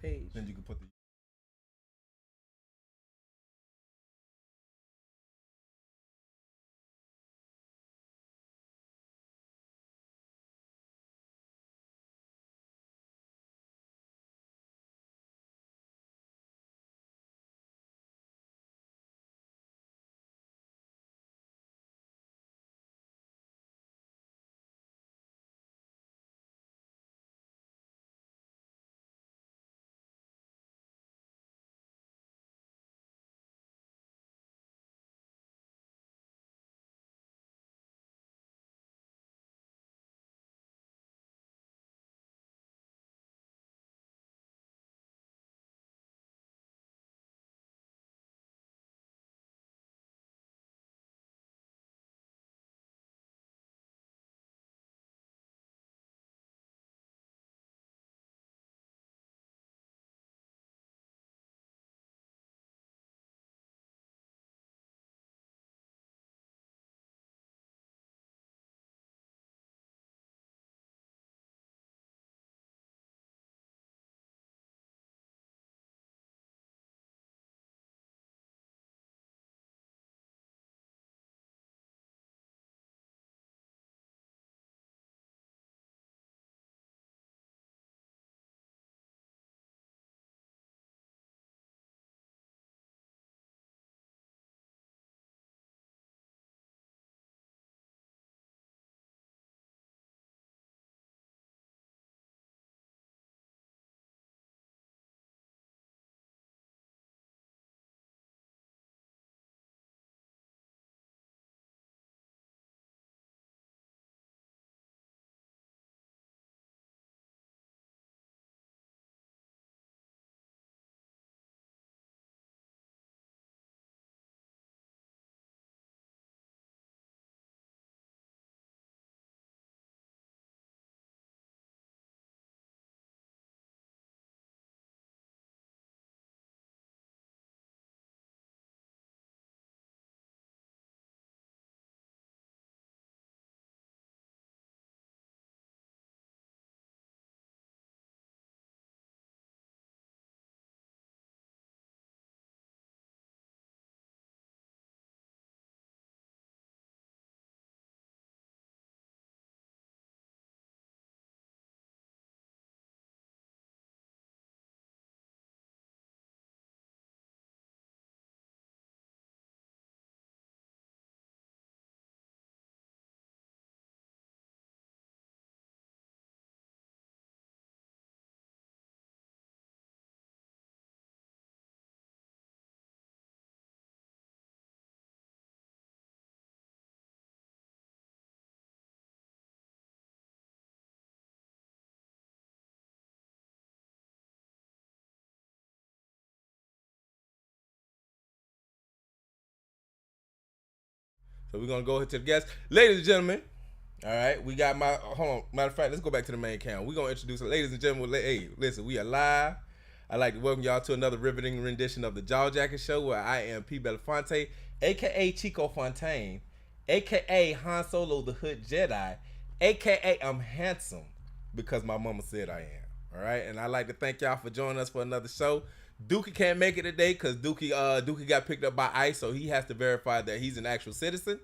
page. Then you can put the. So we're gonna go ahead to the guests, ladies and gentlemen. All right, we got my hold on. Matter of fact, let's go back to the main cam. We're gonna introduce, ladies and gentlemen. Hey, listen, we are live. I'd like to welcome y'all to another riveting rendition of the Jaw Jacket Show, where I am P. Belafonte, aka Chico Fontaine, aka Han Solo the Hood Jedi, aka I'm handsome because my mama said I am. All right, and I'd like to thank y'all for joining us for another show. Dookie can't make it today because Dookie got picked up by ICE, so he has to verify that he's an actual citizen.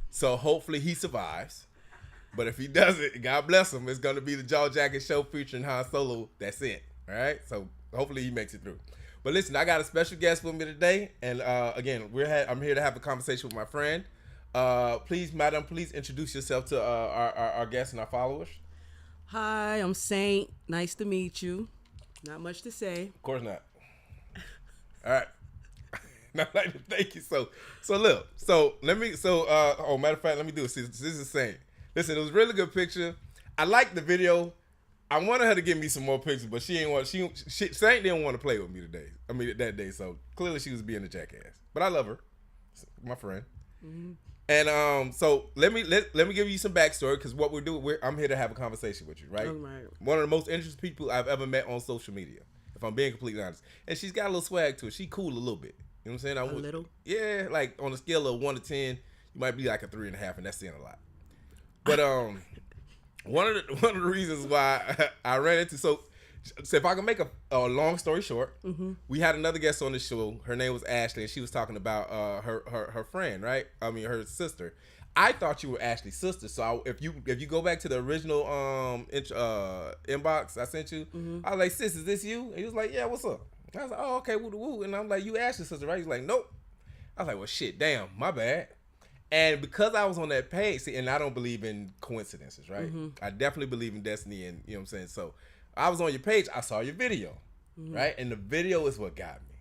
So hopefully he survives. But if he doesn't, God bless him, it's gonna be the Jaw Jacket Show featuring Han Solo. That's it. All right. So hopefully he makes it through. But listen, I got a special guest with me today, and again, I'm here to have a conversation with my friend. Please, madam, please introduce yourself to our guests and our followers. Hi, I'm Saint. Nice to meet you. Not much to say. Of course not. All right. No, like, thank you. So look. So let me. Matter of fact, let me do it. This is Saint. Listen, it was a really good picture. I liked the video. I wanted her to give me some more pictures, but she ain't want. Saint didn't want to play with me today. I mean that day. So clearly she was being a jackass. But I love her, my friend. Mm-hmm. And so let me give you some backstory because what we're doing, I'm here to have a conversation with you, right? Oh, right. One of the most interesting people I've ever met on social media, if I'm being completely honest. And she's got a little swag to her. She cool a little bit. You know what I'm saying? A little? Yeah, like on a scale of 1 to 10, you might be like a 3.5, and that's saying a lot. But one of the reasons why I ran into So if I can make a long story short, we had another guest on the show. Her name was Ashley, and she was talking about her friend, right? I mean, her sister. I thought you were Ashley's sister. So if you go back to the original inbox I sent you, I was like, sis, is this you? And he was like, yeah, what's up? I was like, oh, okay, woo woo. And I'm like, you Ashley's sister, right? He's like, nope. I was like, well, shit, damn, my bad. And because I was on that page, see, and I don't believe in coincidences, right? I definitely believe in destiny, and you know what I'm saying? So I was on your page, I saw your video, right? And the video is what got me,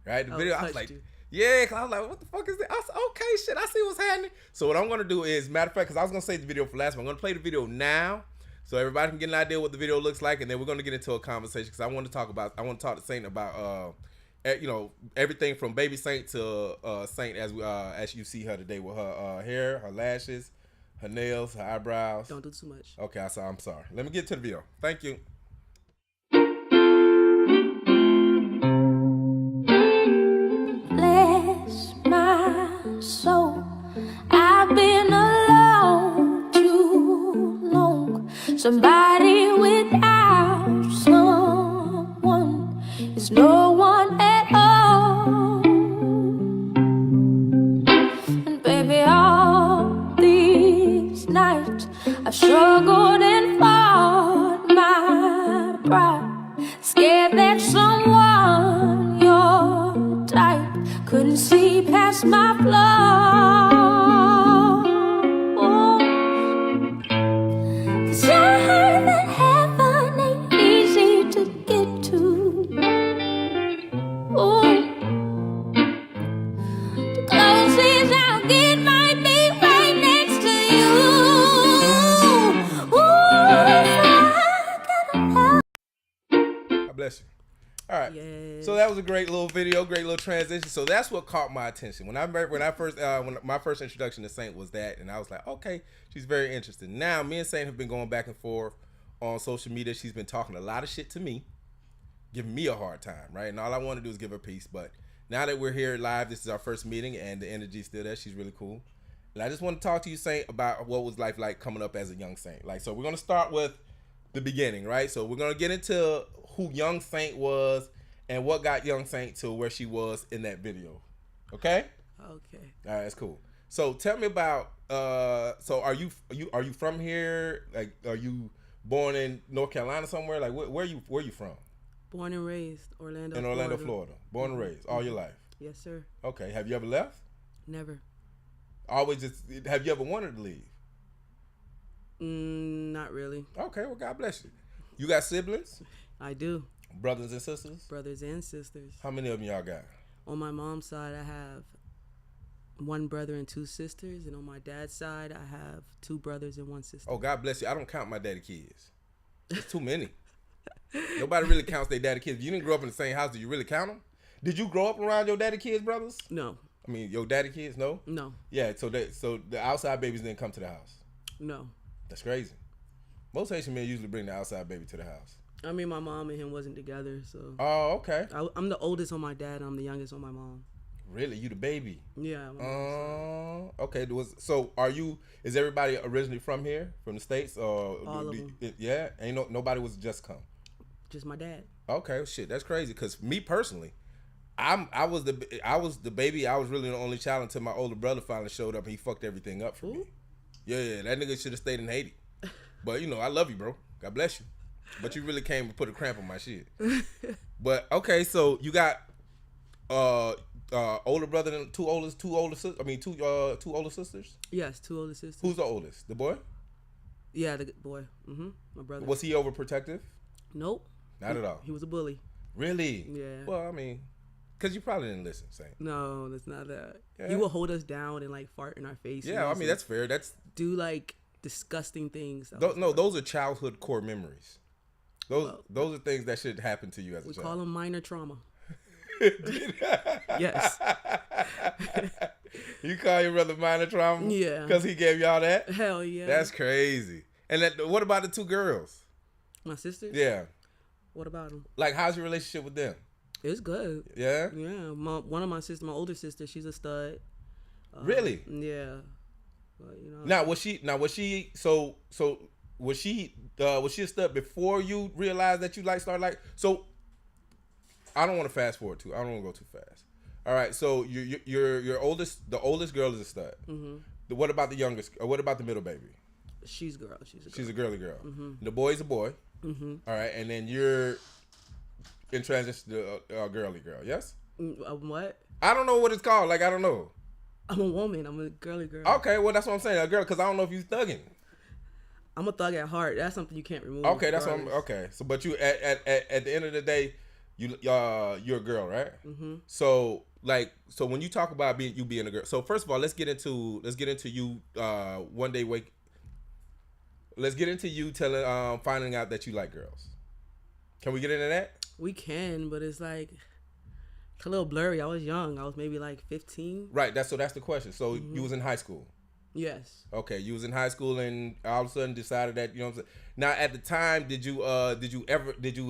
right? The video, I was like, yeah, cause I was like, what the fuck is that? I was like, okay, shit, I see what's happening. So what I'm gonna do is, matter of fact, because I was gonna save the video for last, but I'm gonna play the video now, so everybody can get an idea what the video looks like, and then we're gonna get into a conversation, because I want to talk to Saint about, you know, everything from baby Saint to Saint as you see her today with her hair, her lashes, her nails, her eyebrows. Don't do too much. Okay, I'm sorry. Let me get to the video. Thank you. Bless my soul. I've been alone too long. Somebody without someone is no one at all. And baby, all these nights I've struggled and fought my pride, scared that someone your type couldn't see past my flaws. 'Cause I heard that heaven ain't easy to get to. Ooh. The closest I'll get might be right next to you. Ooh, so I gotta know. God bless you. All right. Yes. So that was a great little video, great little transition. So that's what caught my attention when my first introduction to Saint was that, and I was like, okay, she's very interested. Now me and Saint have been going back and forth on social media. She's been talking a lot of shit to me, giving me a hard time, right? And all I want to do is give her peace. But now that we're here live, this is our first meeting, and the energy's still there. She's really cool. And I just want to talk to you, Saint, about what was life like coming up as a young Saint. Like, so we're gonna start with the beginning, right? So we're gonna get into who young Saint was and what got young Saint to where she was in that video. Okay? Okay. All right, that's cool. So tell me about so are you from here? Like, are you born in North Carolina somewhere? Like, where you from? Born and raised Orlando. In Orlando, Florida. Born and raised all your life. Yes, sir. Okay. Have you ever left? Never. Always just have you ever wanted to leave? Not really. Okay, well, God bless you. You got siblings? I do. Brothers and sisters? Brothers and sisters. How many of them y'all got? On my mom's side, I have one brother and two sisters, and on my dad's side, I have two brothers and one sister. Oh, God bless you. I don't count my daddy kids. It's too many. Nobody really counts their daddy kids. You didn't grow up in the same house. Do you really count them? Did you grow up around your daddy kids, brothers? No. I mean, your daddy kids? No? No. Yeah, so the outside babies didn't come to the house. No. That's crazy. Most Haitian men usually bring the outside baby to the house. I mean, my mom and him wasn't together, so. Oh, okay. I'm the oldest on my dad, and I'm the youngest on my mom. Really? You the baby? Yeah. Okay. So is everybody originally from here, from the States? Or All of them. Yeah? Nobody was just come? Just my dad. Okay, shit, that's crazy. Cause me personally, I was the baby. I was really the only child until my older brother finally showed up and he fucked everything up for me. Yeah, that nigga should have stayed in Haiti. But I love you, bro. God bless you. But you really came and put a cramp on my shit. But okay, so you got older brother and two older sisters. I mean two older sisters. Yes, two older sisters. Who's the oldest? The boy? Yeah, the boy. My brother. Was he overprotective? Nope. Not at all. He was a bully. Really? Yeah. Well, I mean, because you probably didn't listen, Saint. No, that's not that. Yeah. He would hold us down and like fart in our faces. Yeah, I mean that's fair. That's do like disgusting things. Those are childhood core memories. Those are things that should happen to you as a child. We call them minor trauma. Yes. You call your brother minor trauma? Yeah. Because he gave y'all that? Hell yeah. That's crazy. And what about the two girls? My sisters? Yeah. What about them? Like, how's your relationship with them? It's good. Yeah? Yeah. One of my sisters, my older sister, she's a stud. Really? Yeah. But, Now was she so was she a stud before you realized that you started like? So I don't want to fast forward too. I don't want to go too fast. All right, so your the oldest girl is a stud. Mm-hmm. What about the youngest? Or what about the middle baby? She's a girl. She's a girly girl. Mm-hmm. The boy's a boy. Mm-hmm. All right, and then you're in transition to a girly girl. Yes. What? I don't know what it's called. Like I don't know. I'm a woman. I'm a girly girl. Okay, well that's what I'm saying, a girl, because I don't know if you thugging. I'm a thug at heart. That's something you can't remove. Okay, that's what I'm. Okay, so but you at the end of the day, you're a girl, right? Mm-hmm. So when you talk about being a girl, so first of all, let's get into you one day wake. Let's get into you telling finding out that you like girls. Can we get into that? We can, but it's like a little blurry. I was young. I was maybe like 15. Right. That's the question. So you was in high school. Yes. Okay, you was in high school and all of a sudden decided that, you know what I'm saying? Now at the time, did you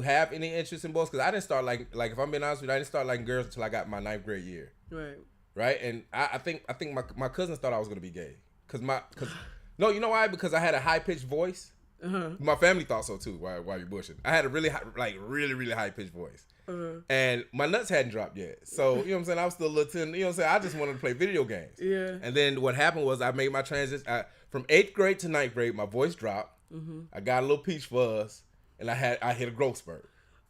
have any interest in boys? Because I didn't start like if I'm being honest with you, I didn't start liking girls until I got my 9th grade year. Right. Right? And I think my cousins thought I was gonna be gay. No, you know why? Because I had a high pitched voice. Uh-huh. My family thought so too. While you're bushing, I had a really high, really high pitched voice. Uh-huh. And my nuts hadn't dropped yet. So, you know what I'm saying? I was still a little thin. You know what I'm saying? I just wanted to play video games. Yeah. And then what happened was I made my transition. From 8th grade to 9th grade, my voice dropped. Mm-hmm. I got a little peach fuzz. And I hit a growth spurt.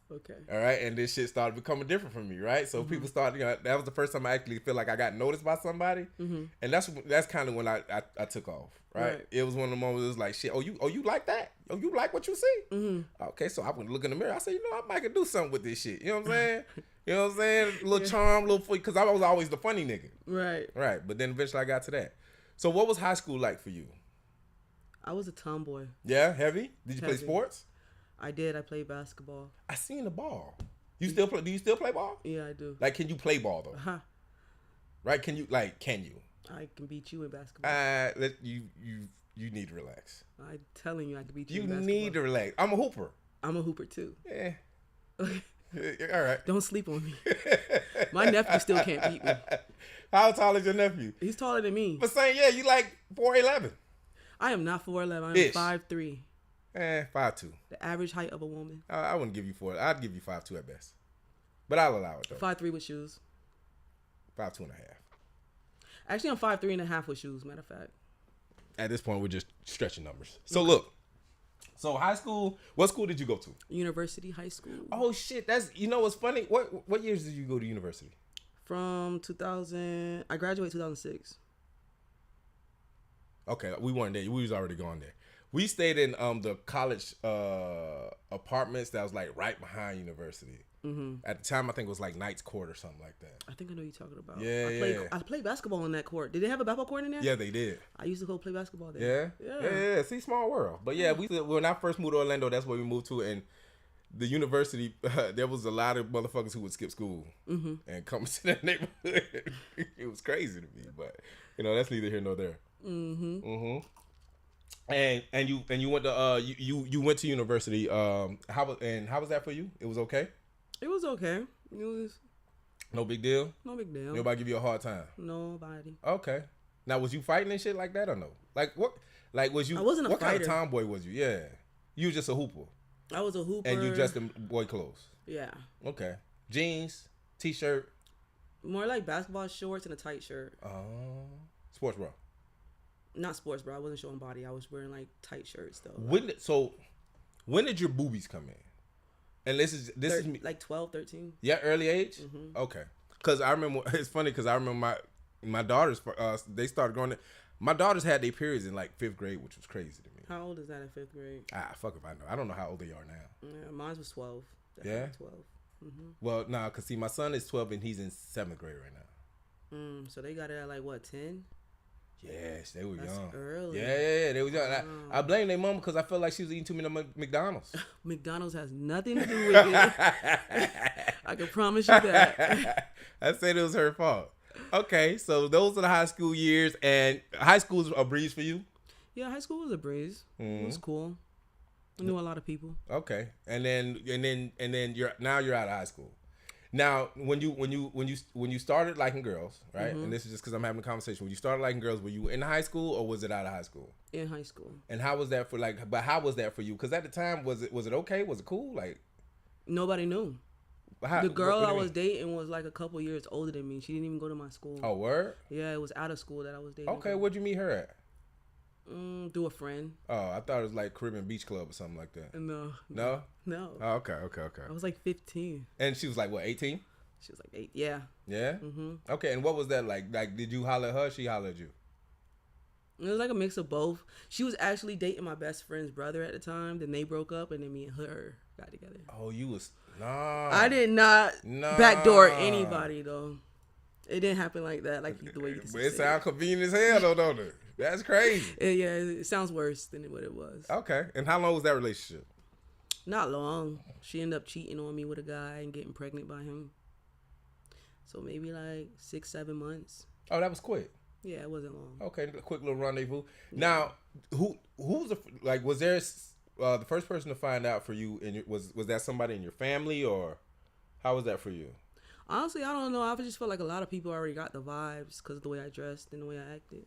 Okay. All right. And this shit started becoming different for me, right? So people started, that was the first time I actually feel like I got noticed by somebody. Mm-hmm. And that's kind of when I took off. Right? It was one of the moments it was like, shit, you like that? Oh, you like what you see? Mm-hmm. Okay, so I went to look in the mirror. I said, I might could do something with this shit. You know what I'm saying? You know what I'm saying? A little charm, a little funny, because I was always the funny nigga. Right. Right. But then eventually I got to that. So what was high school like for you? I was a tomboy. Yeah? Heavy? Did you play sports? I did. I played basketball. I seen the ball. You still play? Do you still play ball? Yeah, I do. Like, can you play ball though? Uh-huh. Right? Can you? I can beat you in basketball. You need to relax. I'm telling you, I can beat you in basketball. You need to relax. I'm a hooper. I'm a hooper too. Yeah. All right. Don't sleep on me. My nephew still can't beat me. How tall is your nephew? He's taller than me. But saying, you like 4'11". I am not 4'11". I'm 5'3". 5'2". The average height of a woman. I wouldn't give you 4. I'd give you 5'2" at best. But I'll allow it though. 5'3" with shoes. 5'2.5". Actually, I'm 5'3.5" with shoes. Matter of fact. At this point, we're just stretching numbers. So look. So high school. What school did you go to? University High School. Oh shit! What's funny? What years did you go to university? From 2000. I graduated 2006. Okay, we weren't there. We was already gone there. We stayed in the college apartments that was like right behind university. Mm-hmm. At the time, I think it was like Knight's Court or something like that. I think I know what you're talking about. Yeah, I played basketball in that court. Did they have a basketball court in there? Yeah, they did. I used to go play basketball there. Yeah. See, small world. But yeah, when I first moved to Orlando, that's where we moved to, and the university, there was a lot of motherfuckers who would skip school and come to that neighborhood. It was crazy to me, but that's neither here nor there. And you went to you went to university. How was that for you? It was okay. It was okay. It was no big deal. No big deal. Nobody give you a hard time. Nobody. Okay. Now, was you fighting and shit like that or no? Like what? Like was you? I wasn't a what fighter. Kind of tomboy was you? Yeah. You was just a hooper. I was a hooper. And you dressed in boy clothes. Yeah. Okay. Jeans, t-shirt. More like basketball shorts and a tight shirt. Oh. Sports bra. Not sports bra. I wasn't showing body. I was wearing like tight shirts though. When did your boobies come in? And this is me. Like 12, 13. Yeah, early age? Mm-hmm. Okay. Because I remember, it's funny because I remember my daughters, they started growing up. My daughters had their periods in like 5th grade, which was crazy to me. How old is that in 5th grade? Fuck if I know. I don't know how old they are now. Yeah, mine was 12. Yeah? 12. Mm-hmm. Well, nah, because see, my son is 12 and he's in 7th grade right now. So they got it at like what, 10? Yes, they were That's young. Early. Yeah, they were young. I blame their mama because I felt like she was eating too many McDonald's. McDonald's has nothing to do with it. I can promise you that. I said it was her fault. Okay, so those are the high school years, and high school was a breeze for you? Yeah, high school was a breeze. It was cool. I knew a lot of people. Okay, and then you're out of high school. Now, when you started liking girls, right? And this is just because I'm having a conversation. When you started liking girls, were you in high school or was it out of high school? In high school. And how was that for like? But how was that for you? Because at the time, was it okay? Was it cool? Like Nobody knew. how, The girl what do I you was mean? dating was like a couple years older than me. She didn't even go to my school. Oh, word. Yeah, it was out of school that I was dating. Okay, her. where'd you meet her at? Through a friend. Oh, I thought it was like Caribbean Beach Club or something like that. No. No. No. Oh, okay. I was like 15. And she was like what, 18? She was like 8. Yeah. Yeah. Okay, and what was that like? Like, did you holler at her? She hollered at you. It was like a mix of both. She was actually dating my best friend's brother at the time. Then they broke up, and then me and her got together. Oh, you was nah. I did not backdoor anybody though. It didn't happen like that. Like the way you But it sounds convenient as hell, though, don't it? That's crazy. Yeah, it sounds worse than what it was. Okay, and how long was that relationship? Not long. She ended up cheating on me with a guy and getting pregnant by him. So maybe like 6-7 months. Oh, that was quick. Yeah, it wasn't long. Okay, a quick little rendezvous. Now, who's the like? Was there the first person to find out for you? And was that somebody in your family, or how was that for you? Honestly, I don't know. I just felt like a lot of people already got the vibes because of the way I dressed and the way I acted.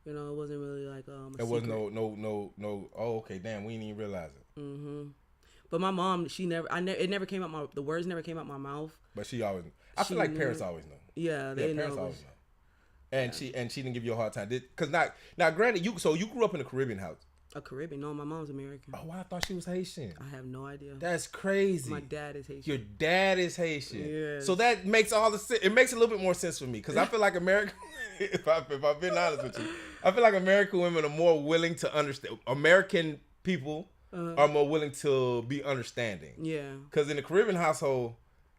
You know, it wasn't really like It was no. Oh, okay, damn, we didn't even realize it. But my mom, it never came out the words never came out my mouth. But she always. I feel like parents always know. Yeah, they parents know. always know. And she didn't give you a hard time. Because now, granted, you grew up in a Caribbean house. A Caribbean? No, my mom's American. Oh, I thought she was Haitian. I have no idea. That's crazy. My dad is Haitian. Your dad is Haitian. Yes. So that makes all the sense. It makes a little bit more sense for me because I feel like American. if I've been honest with you, I feel like American women are more willing to understand. American people are more willing to be understanding. Yeah. Because in the Caribbean household,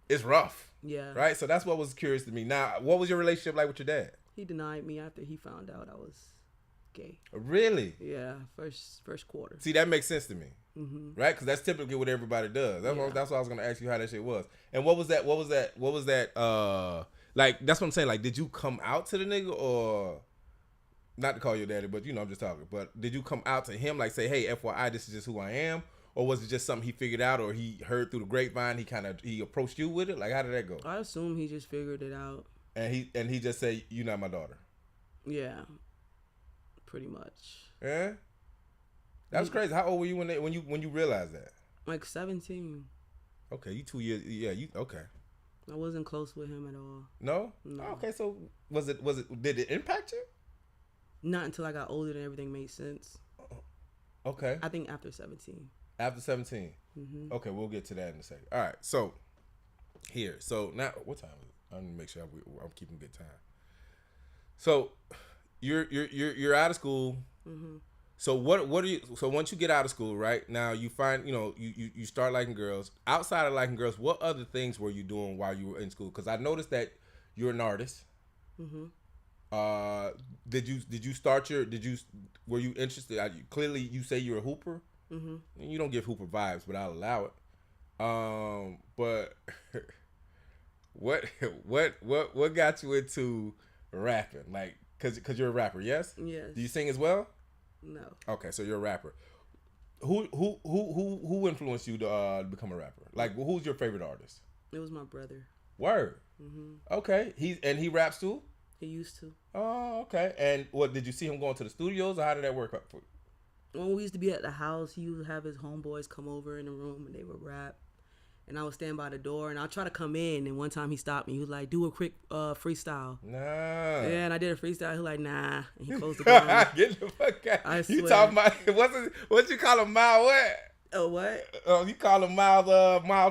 it's rough. Yeah. Right. So that's what was curious to me. Now, what was your relationship like with your dad? He denied me after he found out I was gay. Really? Yeah. First quarter. See, that makes sense to me. Right? Because that's typically what everybody does. That's why I was going to ask you how that shit was. And what was that? Like, that's what I'm saying. Like, did you come out to the nigga or not to call your daddy, but I'm just talking. But did you come out to him like say, hey, FYI, this is just who I am? Or was it just something he figured out or he heard through the grapevine? He approached you with it? Like, how did that go? I assume he just figured it out. And he just said, you're not my daughter. Yeah. Pretty much. Yeah? That was crazy. How old were you when you realized that? Like 17. Okay, you 2 years. Yeah, you okay. I wasn't close with him at all. No? No. Okay, so did it impact you? Not until I got older and everything made sense. Okay. I think after 17. After 17. Okay, we'll get to that in a second. All right, so here. So now, what time is it? I need to make sure I'm keeping good time. So you're out of school. So what are you? So once you get out of school, right now you find you start liking girls. Outside of liking girls, what other things were you doing while you were in school? Because I noticed that you're an artist. Were you interested? Clearly, you say you're a hooper. You don't give hooper vibes, but I'll allow it. But what got you into rapping? Like, cause you're a rapper, yes? Yes. Do you sing as well? No. Okay, so you're a rapper. Who influenced you to become a rapper? Like, who's your favorite artist? It was my brother. Word. Okay, he raps too. He used to. Oh, okay. And what did you see him going to the studios, or how did that work out for you? When we used to be at the house, he would have his homeboys come over in the room and they would rap. And I would stand by the door and I'll try to come in. And one time he stopped me. He was like, do a quick freestyle. Nah. Yeah, and I did a freestyle. He was like, nah. And he closed the door. Get the fuck out. I swear. You talking about, what you call him, mild what? Oh, what? Oh, you call him mild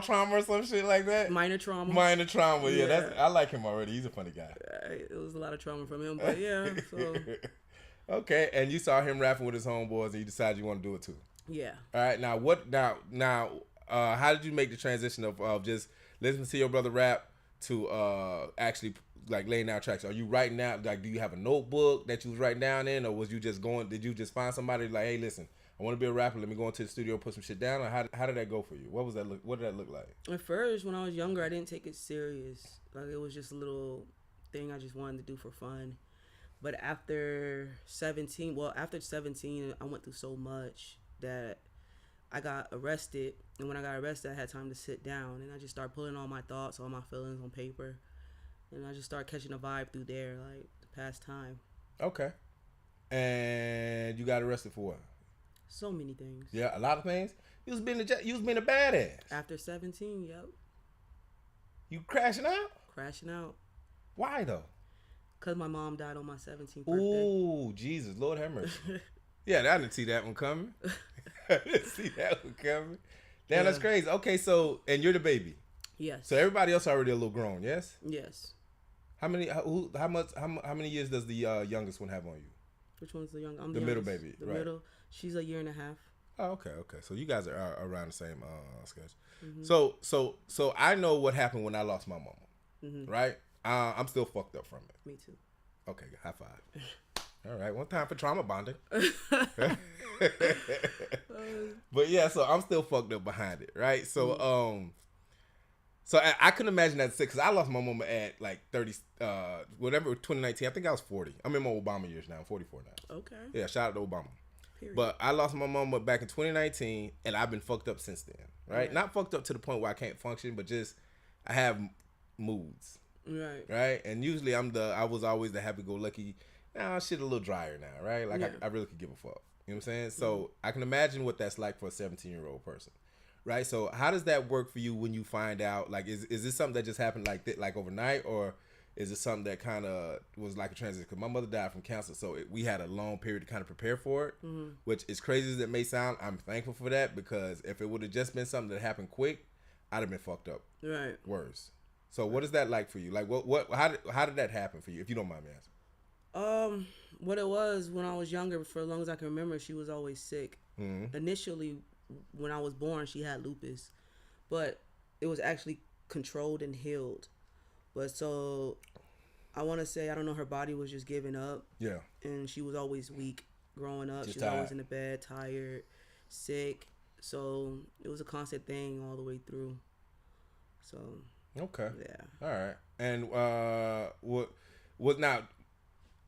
trauma or some shit like that? Minor trauma. Minor trauma, yeah. Yeah. I like him already. He's a funny guy. It was a lot of trauma from him, but yeah. So Okay, and you saw him rapping with his homeboys and you decided you want to do it too. yeah. All right, now, how did you make the transition of just listening to your brother rap to actually like laying down tracks? Are you writing out, like, do you have a notebook that you was writing down in, or was you just did you just find somebody like, hey, listen, I want to be a rapper, let me go into the studio, put some shit down, or how did that go for you? What did that look like? At first, when I was younger, I didn't take it serious. Like, it was just a little thing I just wanted to do for fun. But after 17, I went through so much that I got arrested, and when I got arrested, I had time to sit down, and I just started putting all my thoughts, all my feelings on paper, and I just started catching a vibe through there, like the past time. Okay. And you got arrested for what? So many things. Yeah, a lot of things. You was being a badass. After 17, yep, You crashing out? crashing out, Why though? cause my mom died on my 17th birthday. Ooh, Jesus, Lord have mercy. Yeah, I didn't see that one coming. I didn't see that one coming. Damn, that's Yeah. crazy. Okay, so and you're the baby. Yes. So everybody else already a little grown, yes? Yes. How many years does the youngest one have on you? Which one's the young? I'm The middle youngest. baby, The right. middle. She's a year and a half. Oh, okay. So you guys are around the same sketch. Mm-hmm. So I know what happened when I lost my mama, Mm-hmm. right? I'm still fucked up from it. Me too. Okay, high five. All right, one time for trauma bonding. But yeah, so I'm still fucked up behind it, right? So so I couldn't imagine that sick because I lost my mama at like 30, whatever 2019. I think I was 40. I'm in my Obama years now. I'm 44 now. Okay. Yeah, shout out to Obama. Period. But I lost my mama back in 2019, and I've been fucked up since then, right? Right. Not fucked up to the point where I can't function, but just I have moods, Right. right? And usually I was always the happy-go-lucky. Now shit a little drier now, right? Like Yeah. I really could give a fuck. You know what I'm saying? So I can imagine what that's like for a 17-year-old person, right? So how does that work for you when you find out? Like, is this something that just happened like overnight, or is it something that kind of was like a transition? Because my mother died from cancer, so we had a long period to kind of prepare for it, which as crazy as it may sound, I'm thankful for that, because if it would have just been something that happened quick, I'd have been fucked up Right. worse. So what is that like for you? Like how did that happen for you, if you don't mind me asking? What it was when I was younger, for as long as I can remember, she was always sick. Mm-hmm. Initially, when I was born, she had lupus, but it was actually controlled and healed. But so, I want to say, I don't know, her body was just giving up, Yeah. and she was always weak growing up. Just She was always tired. in the bed, tired, sick. So it was a constant thing all the way through. So Okay. yeah. All right. And what now?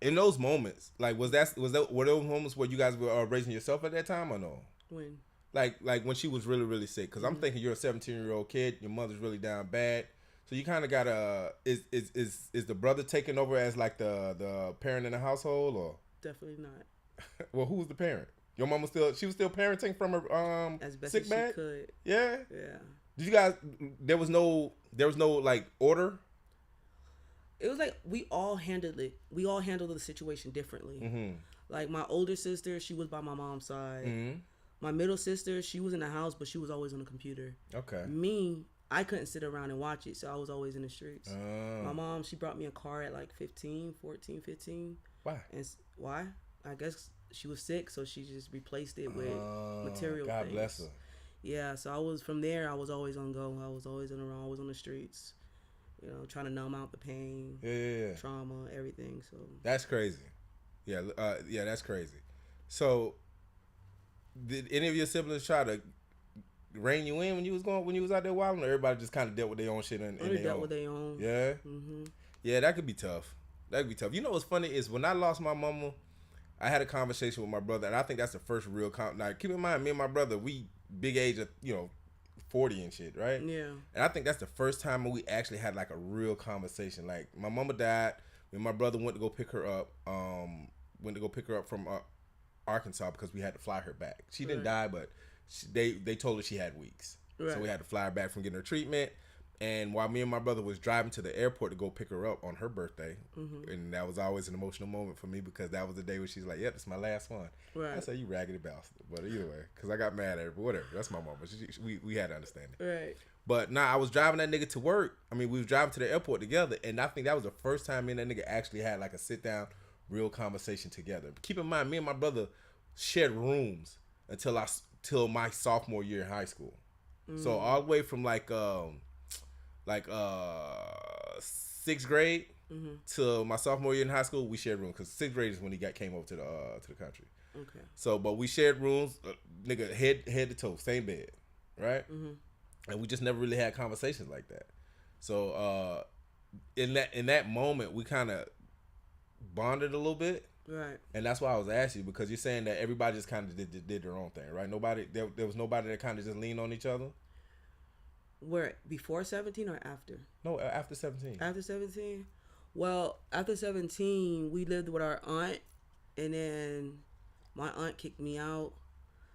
In those moments, like were those moments where you guys were raising yourself at that time or no? When? Like when she was really really sick? Because I'm thinking you're a 17-year-old kid, your mother's really down bad, so you kind of gotta is the brother taking over as like the parent in the household, or Definitely not. well, who was the parent? Your mom was still parenting from her As best sick as she bed? could. Yeah. Yeah. Did you guys? There was no like order. It was like we all handled it. We all handled the situation differently. Mm-hmm. Like my older sister, she was by my mom's side. Mm-hmm. My middle sister, she was in the house, but she was always on the computer. Okay. Me, I couldn't sit around and watch it, so I was always in the streets. Oh. My mom, she brought me a car at like 15. Why? And why? I guess she was sick, so she just replaced it with material God things. bless her. Yeah, so I was from there. I was always on go. I was always on the run. Always on the streets. You know, trying to numb out the pain, Yeah. trauma, everything. So That's crazy. Yeah, that's crazy. So, did any of your siblings try to rein you in when you was out there wilding, or everybody just kind of dealt with their own shit and they dealt with their own. Yeah. Mm-hmm. Yeah, that could be tough. You know what's funny is when I lost my mama, I had a conversation with my brother, and I think that's the first real Now, keep in mind, me and my brother, we big age of 40 and shit, right? Yeah. And I think that's the first time we actually had like a real conversation. Like my mama died when my brother went to go pick her up. From Arkansas because we had to fly her back. She didn't die, but they told her she had weeks, so Right. we had to fly her back from getting her treatment. And while me and my brother was driving to the airport to go pick her up on her birthday, and that was always an emotional moment for me because that was the day where she's like, "Yep, it's my last one." Right. I said, "You raggedy bastard," but either way, because I got mad at her. But whatever, that's my mama. We had to understand it. Right. But nah, I was driving that nigga to work. I mean, we was driving to the airport together, and I think that was the first time me and that nigga actually had like a sit down, real conversation together. Keep in mind, me and my brother shared rooms till my sophomore year in high school. So all the way from sixth grade to my sophomore year in high school, we shared rooms because sixth grade is when he came over to the country. Okay. So, but we shared rooms, nigga, head to toe, same bed, right? And we just never really had conversations like that. So, in that moment, we kind of bonded a little bit, Right. And that's why I was asking you, because you're saying that everybody just kind of did their own thing, right? Nobody, there was nobody that kind of just leaned on each other. Where before 17 or after? No, after 17. After 17? Well, after 17, we lived with our aunt, and then my aunt kicked me out.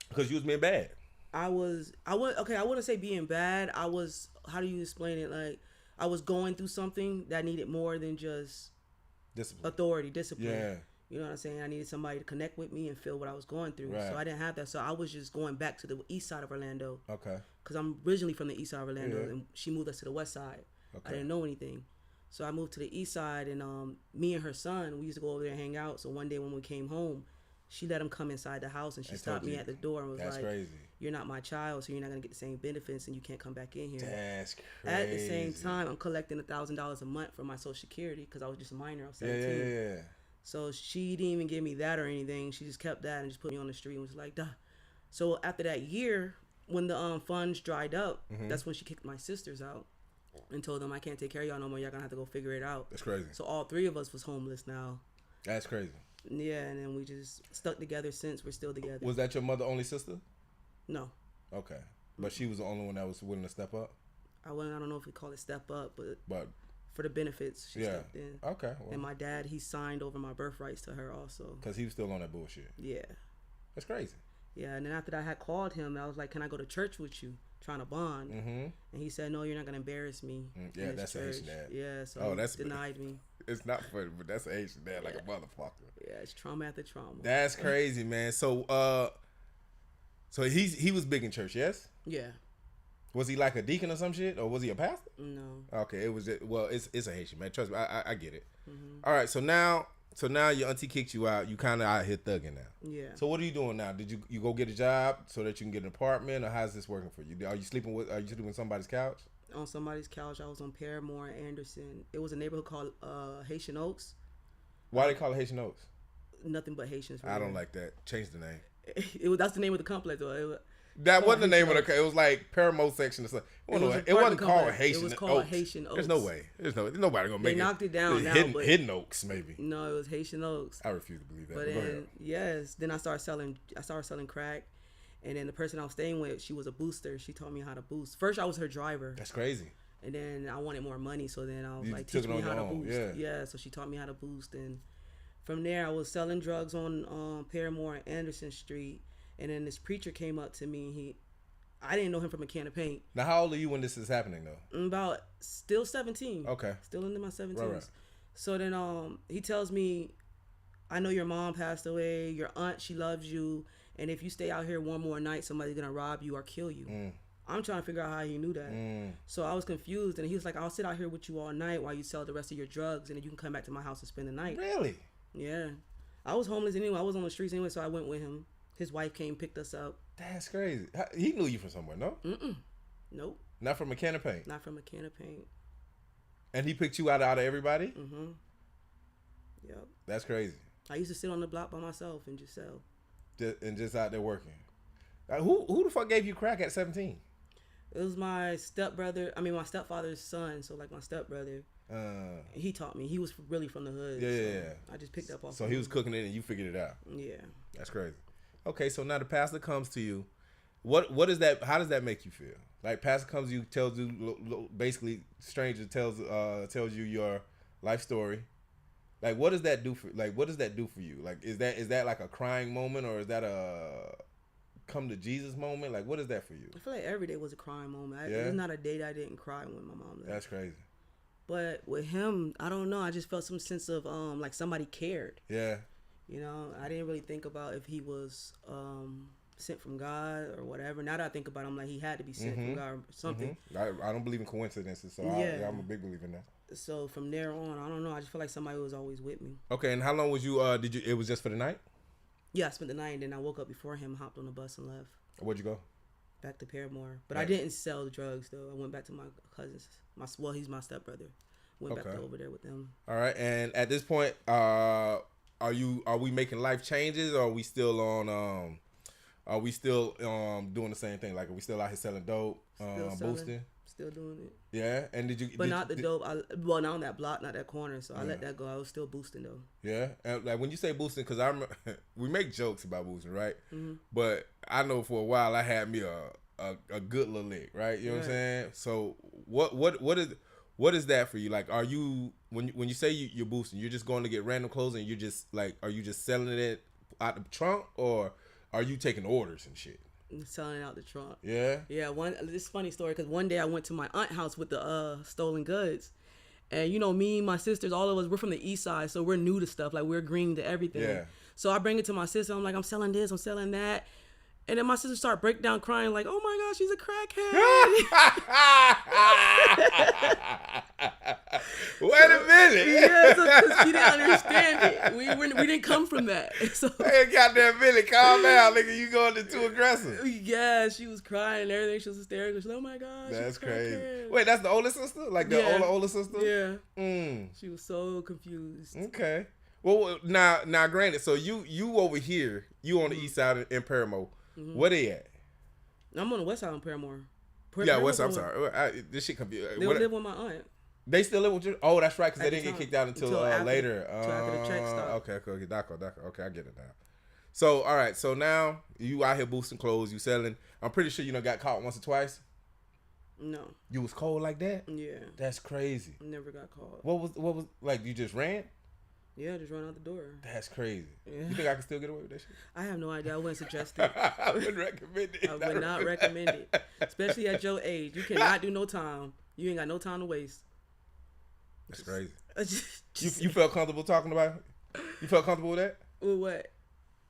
Because you was being bad. I wouldn't say being bad. I was, how do you explain it? Like, I was going through something that needed more than just Discipline. authority, discipline. Yeah. You know what I'm saying? I needed somebody to connect with me and feel what I was going through. Right. So I didn't have that. So I was just going back to the east side of Orlando. Okay. Because I'm originally from the east side of Orlando, Yeah. and she moved us to the west side. Okay. I didn't know anything. So I moved to the east side, and me and her son, we used to go over there and hang out. So one day when we came home, she let him come inside the house, and she stopped me at the door and was That's like, crazy. "You're not my child, so you're not going to get the same benefits, and you can't come back in here." That's crazy. At the same time, I'm collecting $1,000 a month for my Social Security because I was just a minor. I was 17. Yeah. So she didn't even give me that or anything. She just kept that and just put me on the street and was like, duh. So after that year, when the funds dried up, that's when she kicked my sisters out and told them, I can't take care of y'all no more. Y'all gonna have to go figure it out. That's crazy. So all three of us was homeless now. That's crazy. Yeah, and then we just stuck together since. We're still together. Was that your mother only sister? No. Okay. But she was the only one that was willing to step up? I don't know if we call it step up, but for the benefits, she yeah. stepped in. Okay. Well, And my dad, he signed over my birthrights to her also. because he was still on that bullshit. Yeah. That's crazy. Yeah, and then after that, I had called him, and I was like, can I go to church with you? Trying to bond. Mm-hmm. And he said, no, you're not going to embarrass me. Yeah, in this that's church. Haitian dad. Yeah, so Oh, he that's denied me. It's not funny, but that's an Asian dad, like a motherfucker. Yeah, it's trauma after trauma. That's crazy, man. So, so he was big in church, yes? Yeah. Was he like a deacon or some shit, or was he a pastor? No. Okay, it was. It's a Haitian man. Trust me, I get it. Mm-hmm. All right, so now your auntie kicked you out. You kind of out here thugging now. Yeah. So what are you doing now? Did you go get a job so that you can get an apartment, or how's this working for you? Are you sleeping with somebody's couch? On somebody's couch. I was on Paramore and Anderson. It was a neighborhood called Haitian Oaks. Why they call it Haitian Oaks? Nothing but Haitians. I don't like that. Change the name. That's the name of the complex, though. That wasn't the name of the. It was like Paramount section or something. It wasn't called Haitian. It was called Oaks. Haitian Oaks. There's no way. There's nobody gonna make it. They knocked it down now, Hidden, but Hidden Oaks, maybe. No, it was Haitian Oaks. I refuse to believe that. But Go then ahead. yes, then I started selling crack, and then the person I was staying with, she was a booster. She taught me how to boost. First, I was her driver, That's crazy. and then I wanted more money, so then I was You like, took teach it me on how to your own, boost. yeah. So she taught me how to boost, and from there I was selling drugs on Paramore and Anderson Street, and then this preacher came up to me. I didn't know him from a can of paint. Now, how old are you when this is happening, though? I'm about still 17. Okay. Still into my 17s. Right. So then he tells me, I know your mom passed away, your aunt, she loves you, and if you stay out here one more night, somebody's gonna rob you or kill you. I'm trying to figure out how he knew that. So I was confused, and he was like, I'll sit out here with you all night while you sell the rest of your drugs, and then you can come back to my house and spend the night. Really? Yeah. I was homeless anyway. I was on the streets anyway, so I went with him. His wife came, picked us up. That's crazy. He knew you from somewhere, no? Nope. Not from a can of paint. Not from a can of paint. And he picked you out of everybody? Mm-hmm. Yep. That's crazy. I used to sit on the block by myself and just sell. Just out there working. Who the fuck gave you crack at 17? It was my stepfather's son. So like my stepbrother, he taught me. He was really from the hood. Yeah. I just picked up off. So he was cooking it and you figured it out. Yeah. That's crazy. Okay, so now the pastor comes to you. What is that? How does that make you feel? Like pastor comes to you, tells you basically stranger tells you your life story. Like what does that do for you? Like is that like a crying moment, or is that a come to Jesus moment? Like what is that for you? I feel like every day was a crying moment. Yeah? There's not a day that I didn't cry when my mom left. That's crazy. But with him, I don't know. I just felt some sense of like somebody cared. Yeah. You know, I didn't really think about if he was sent from God or whatever. Now that I think about it, I'm like, he had to be sent from God or something. I don't believe in coincidences, so Yeah. I'm a big believer in that. So from there on, I don't know. I just feel like somebody was always with me. Okay, and how long was you? It was just for the night? Yeah, I spent the night, and then I woke up before him, hopped on the bus, and left. Where'd you go? Back to Paramore. But Right. I didn't sell the drugs, though. I went back to my cousins. He's my stepbrother. Went back over there with them. All right, and at this point, are we making life changes, or are we still on? Are we still doing the same thing? Like, are we still out here selling dope, boosting? still doing it. Yeah, and did you? But not the dope. Well, not on that block, not that corner. So I let that go. I was still boosting though. Yeah, and like when you say boosting, because we make jokes about boosting, right? Mm-hmm. But I know for a while I had me a good little lick, right? You know what I'm saying? So what is that for you? Like, are you when you say you're boosting, you're just going to get random clothes and you're just like, are you just selling it out the trunk, or are you taking orders and shit? Selling it out the trunk. Yeah. Yeah. This funny story because one day I went to my aunt's house with the stolen goods, and you know me, my sisters, all of us, we're from the east side, so we're new to stuff. Like we're green to everything. Yeah. So I bring it to my sister. I'm like, I'm selling this, I'm selling that. And then my sister start breaking down crying like, oh my gosh, she's a crackhead. Wait a minute. Yeah, because she didn't understand it. We didn't come from that. So Hey, goddamn Billy, calm down, nigga. You going too aggressive. yeah, she was crying and everything. She was hysterical. She's like, oh my gosh, That's she's a crazy. crackhead. Wait, that's the older sister? Like the older sister? Yeah. She was so confused. Okay. Well, now, granted, so you over here, you on the east side in Paramo. Where they at? I'm on the west side in Paramore. West side. I'm sorry. This shit confused. They live with my aunt. They still live with you? Oh, that's right, because they didn't the get time. kicked out until later. Until after the check stopped. Okay, Daco. Okay, I get it now. So, all right, so now you out here boosting clothes, you selling. I'm pretty sure you done got caught once or twice. No. You was cold like that? Yeah. That's crazy. Never got caught. What was like? You just ran? Yeah, just run out the door. That's crazy. Yeah. You think I can still get away with that shit? I have no idea. I wouldn't suggest it. I wouldn't recommend it. I would not recommend it. Especially at your age. You cannot do no time. You ain't got no time to waste. That's crazy. Just, You felt comfortable talking about it? You felt comfortable with that? with what?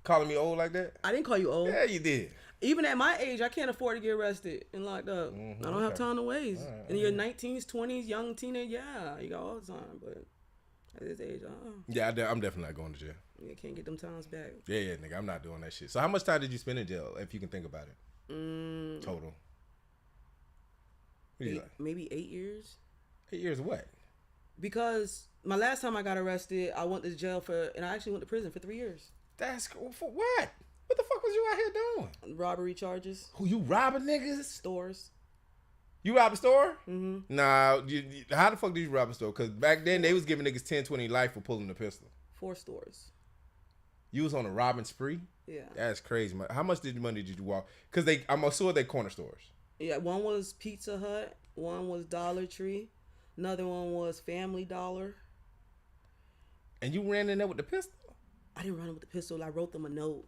Calling me old like that? I didn't call you old. Yeah, you did. Even at my age, I can't afford to get arrested and locked up. I don't have time to waste. In your 19s, 20s, young teenage, yeah, you got all the time. But at this age, Yeah, I'm definitely not going to jail. you can't get them times back. Yeah, nigga, I'm not doing that shit. So how much time did you spend in jail, if you can think about it? Total. What do you like? Maybe 8 years. 8 years of what? Because my last time I got arrested, I went to jail and I actually went to prison for 3 years. That's cool. For what? What the fuck was you out here doing? Robbery charges. Who, you robbing niggas? Stores. You robbed a store? Mm-hmm. Nah, how the fuck did you rob a store? Because back then, they was giving niggas 10, 20 life for pulling the pistol. 4 stores. You was on a robbing spree? Yeah. That's crazy. How much money did you walk? Because I'm sure they corner stores. Yeah, one was Pizza Hut. One was Dollar Tree. Another one was Family Dollar. And you ran in there with the pistol? I didn't run with the pistol. I wrote them a note.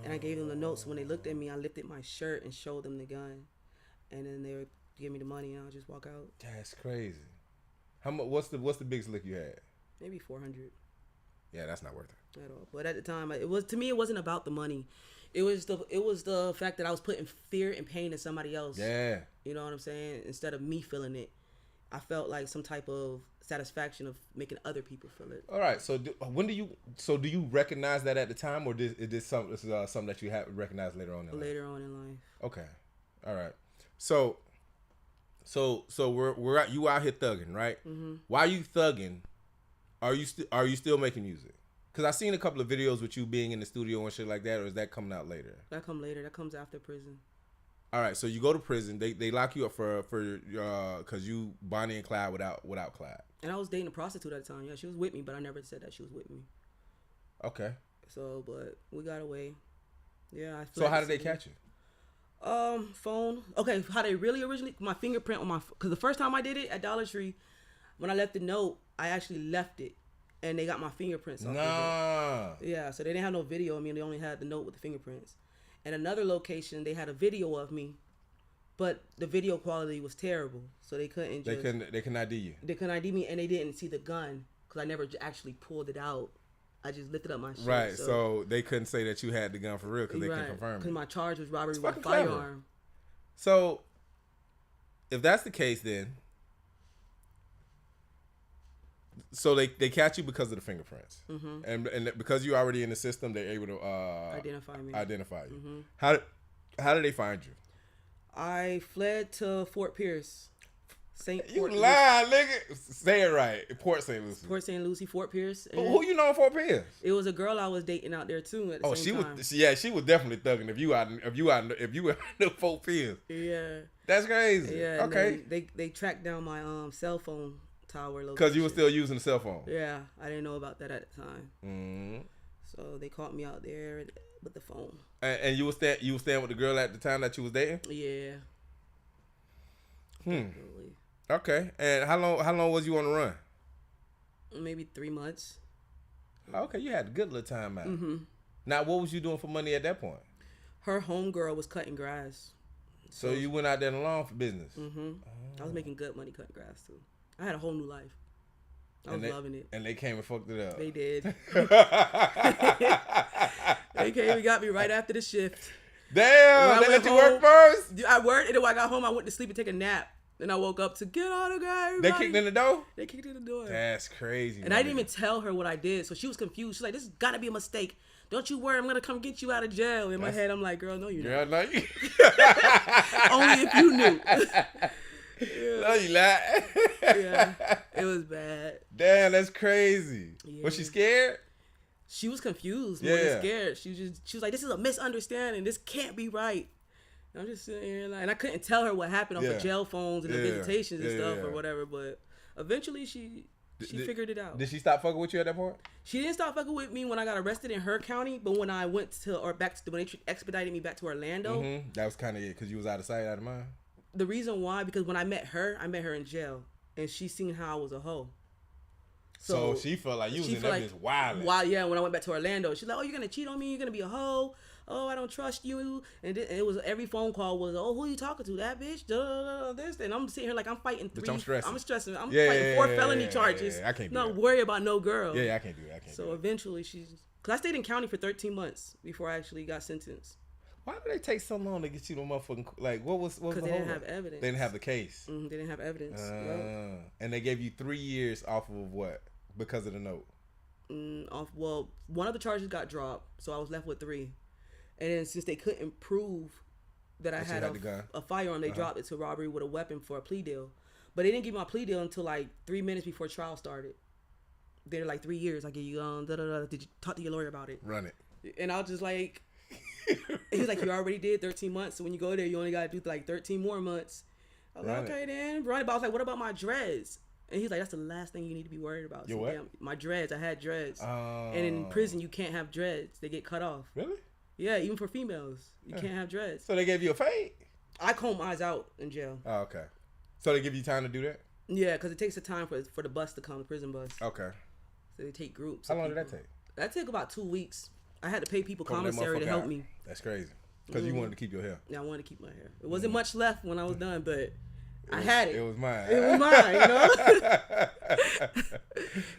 And I gave them the note. So when they looked at me, I lifted my shirt and showed them the gun. And then they would give me the money and I'll just walk out. That's crazy. How much? What's the biggest lick you had? Maybe 400. Yeah, that's not worth it at all. But at the time, it wasn't about the money. It was the fact that I was putting fear and pain in somebody else. Yeah. You know what I'm saying? Instead of me feeling it, I felt like some type of satisfaction of making other people feel it. All right. So do you recognize that at the time, or is this something that you have recognized later on in life? Later on in life. Okay. All right. So we're out, you out here thugging, right? Mm-hmm. While you thugging, are you still making music? Because I seen a couple of videos with you being in the studio and shit like that, or is that coming out later? That come later. That comes after prison. All right, so you go to prison. They lock you up for because you Bonnie and Clyde without Clyde. And I was dating a prostitute at the time. Yeah, she was with me, but I never said that she was with me. Okay. So, but we got away. Yeah. So how did they catch you? Phone. Okay, how they really originally, my fingerprint on my, because the first time I did it at Dollar Tree, when I left the note, I actually left it, and they got my fingerprints off of it. Yeah, so they didn't have no video of me, and they only had the note with the fingerprints. At another location, they had a video of me, but the video quality was terrible, so they couldn't. They couldn't ID you. They couldn't ID me, and they didn't see the gun because I never actually pulled it out. I just lifted up my shirt. Right, so they couldn't say that you had the gun for real because they couldn't confirm it. Because my charge was robbery with a firearm. So, if that's the case, then, so they catch you because of the fingerprints, and because you're already in the system, they're able to identify you. Mm-hmm. How did they find you? I fled to Fort Pierce. You lying, nigga. Say it right. Port St. Lucie. Port St. Lucie, Fort Pierce. Who you know in Fort Pierce? It was a girl I was dating out there too. At the same time. She was definitely thugging. If you were in Fort Pierce. Yeah. That's crazy. Yeah. Okay. They tracked down my cell phone tower location. Because you were still using the cell phone. Yeah, I didn't know about that at the time. Mm-hmm. So they caught me out there with the phone. And you were staying with the girl at the time that you was dating? Yeah. Definitely. Okay. And how long was you on the run? Maybe 3 months. Okay, you had a good little time out. Mm-hmm. Now, what was you doing for money at that point? Her homegirl was cutting grass. So you went out there alone for business? Mm-hmm. I was making good money cutting grass too. I had a whole new life. I was loving it. And they came and fucked it up. They did. They came and got me right after the shift. Damn, they let you work first? I worked, and then when I got home, I went to sleep and take a nap. Then I woke up to get autograph. They kicked in the door? They kicked in the door. That's crazy. And I didn't even tell her what I did, so she was confused. She's like, "This has got to be a mistake. Don't you worry, I'm gonna come get you out of jail." In my head, I'm like, "Girl, no, you're not. No, you. Only if you knew." No, you lied. Yeah, it was bad. Damn, that's crazy. Yeah. Was she scared? She was confused, more than scared. She was like, "This is a misunderstanding. This can't be right." And I'm just sitting here, and I couldn't tell her what happened off the jail phones and the visitations and stuff or whatever. But eventually, she figured it out. Did she stop fucking with you at that point? She didn't stop fucking with me when I got arrested in her county, but when I went to when they expedited me back to Orlando, that was kind of it because you was out of sight, out of mind. The reason why, because when I met her in jail, and she seen how I was a hoe. So she felt like you was in that bitch wilding. Yeah, when I went back to Orlando, she's like, "Oh, you're gonna cheat on me? You're gonna be a hoe? Oh, I don't trust you." And it was every phone call was, "Oh, who are you talking to? That bitch?" This, and I'm sitting here like I'm fighting I'm stressing. I'm fighting 4 felony charges. I can't do not that. worry about no girl. Yeah, I can't do that. So eventually because I stayed in county for 13 months before I actually got sentenced. Why did they take so long to get you the motherfucking, like, what was the whole? Because they didn't have evidence. They didn't have the case. They didn't have evidence. And they gave you 3 years off of what? Because of the note. Well, one of the charges got dropped, so I was left with 3. And then since they couldn't prove that I had a firearm, they dropped it to robbery with a weapon for a plea deal. But they didn't give me my plea deal until like 3 minutes before trial started. They're like 3 years. I give you Did you talk to your lawyer about it? Run it. And I was just like. He was like, "You already did 13 months, so when you go there, you only got to do like 13 more months." I was like, "Okay, then run it." But I was like, "What about my dreads?" And he's like, "That's the last thing you need to be worried about." Your what? My dreads. I had dreads. And in prison, you can't have dreads. They get cut off. Really? Yeah, even for females, you can't have dreads. So they gave you a fade? I comb eyes out in jail. Oh, okay. So they give you time to do that? Yeah, because it takes the time for the bus to come, the prison bus. Okay. So they take groups. How long did that take? That took about 2 weeks. I had to pay people commissary to help me. That's crazy. Because you wanted to keep your hair. Yeah, I wanted to keep my hair. It wasn't much left when I was done, but I had it. It was mine. It was mine, you know?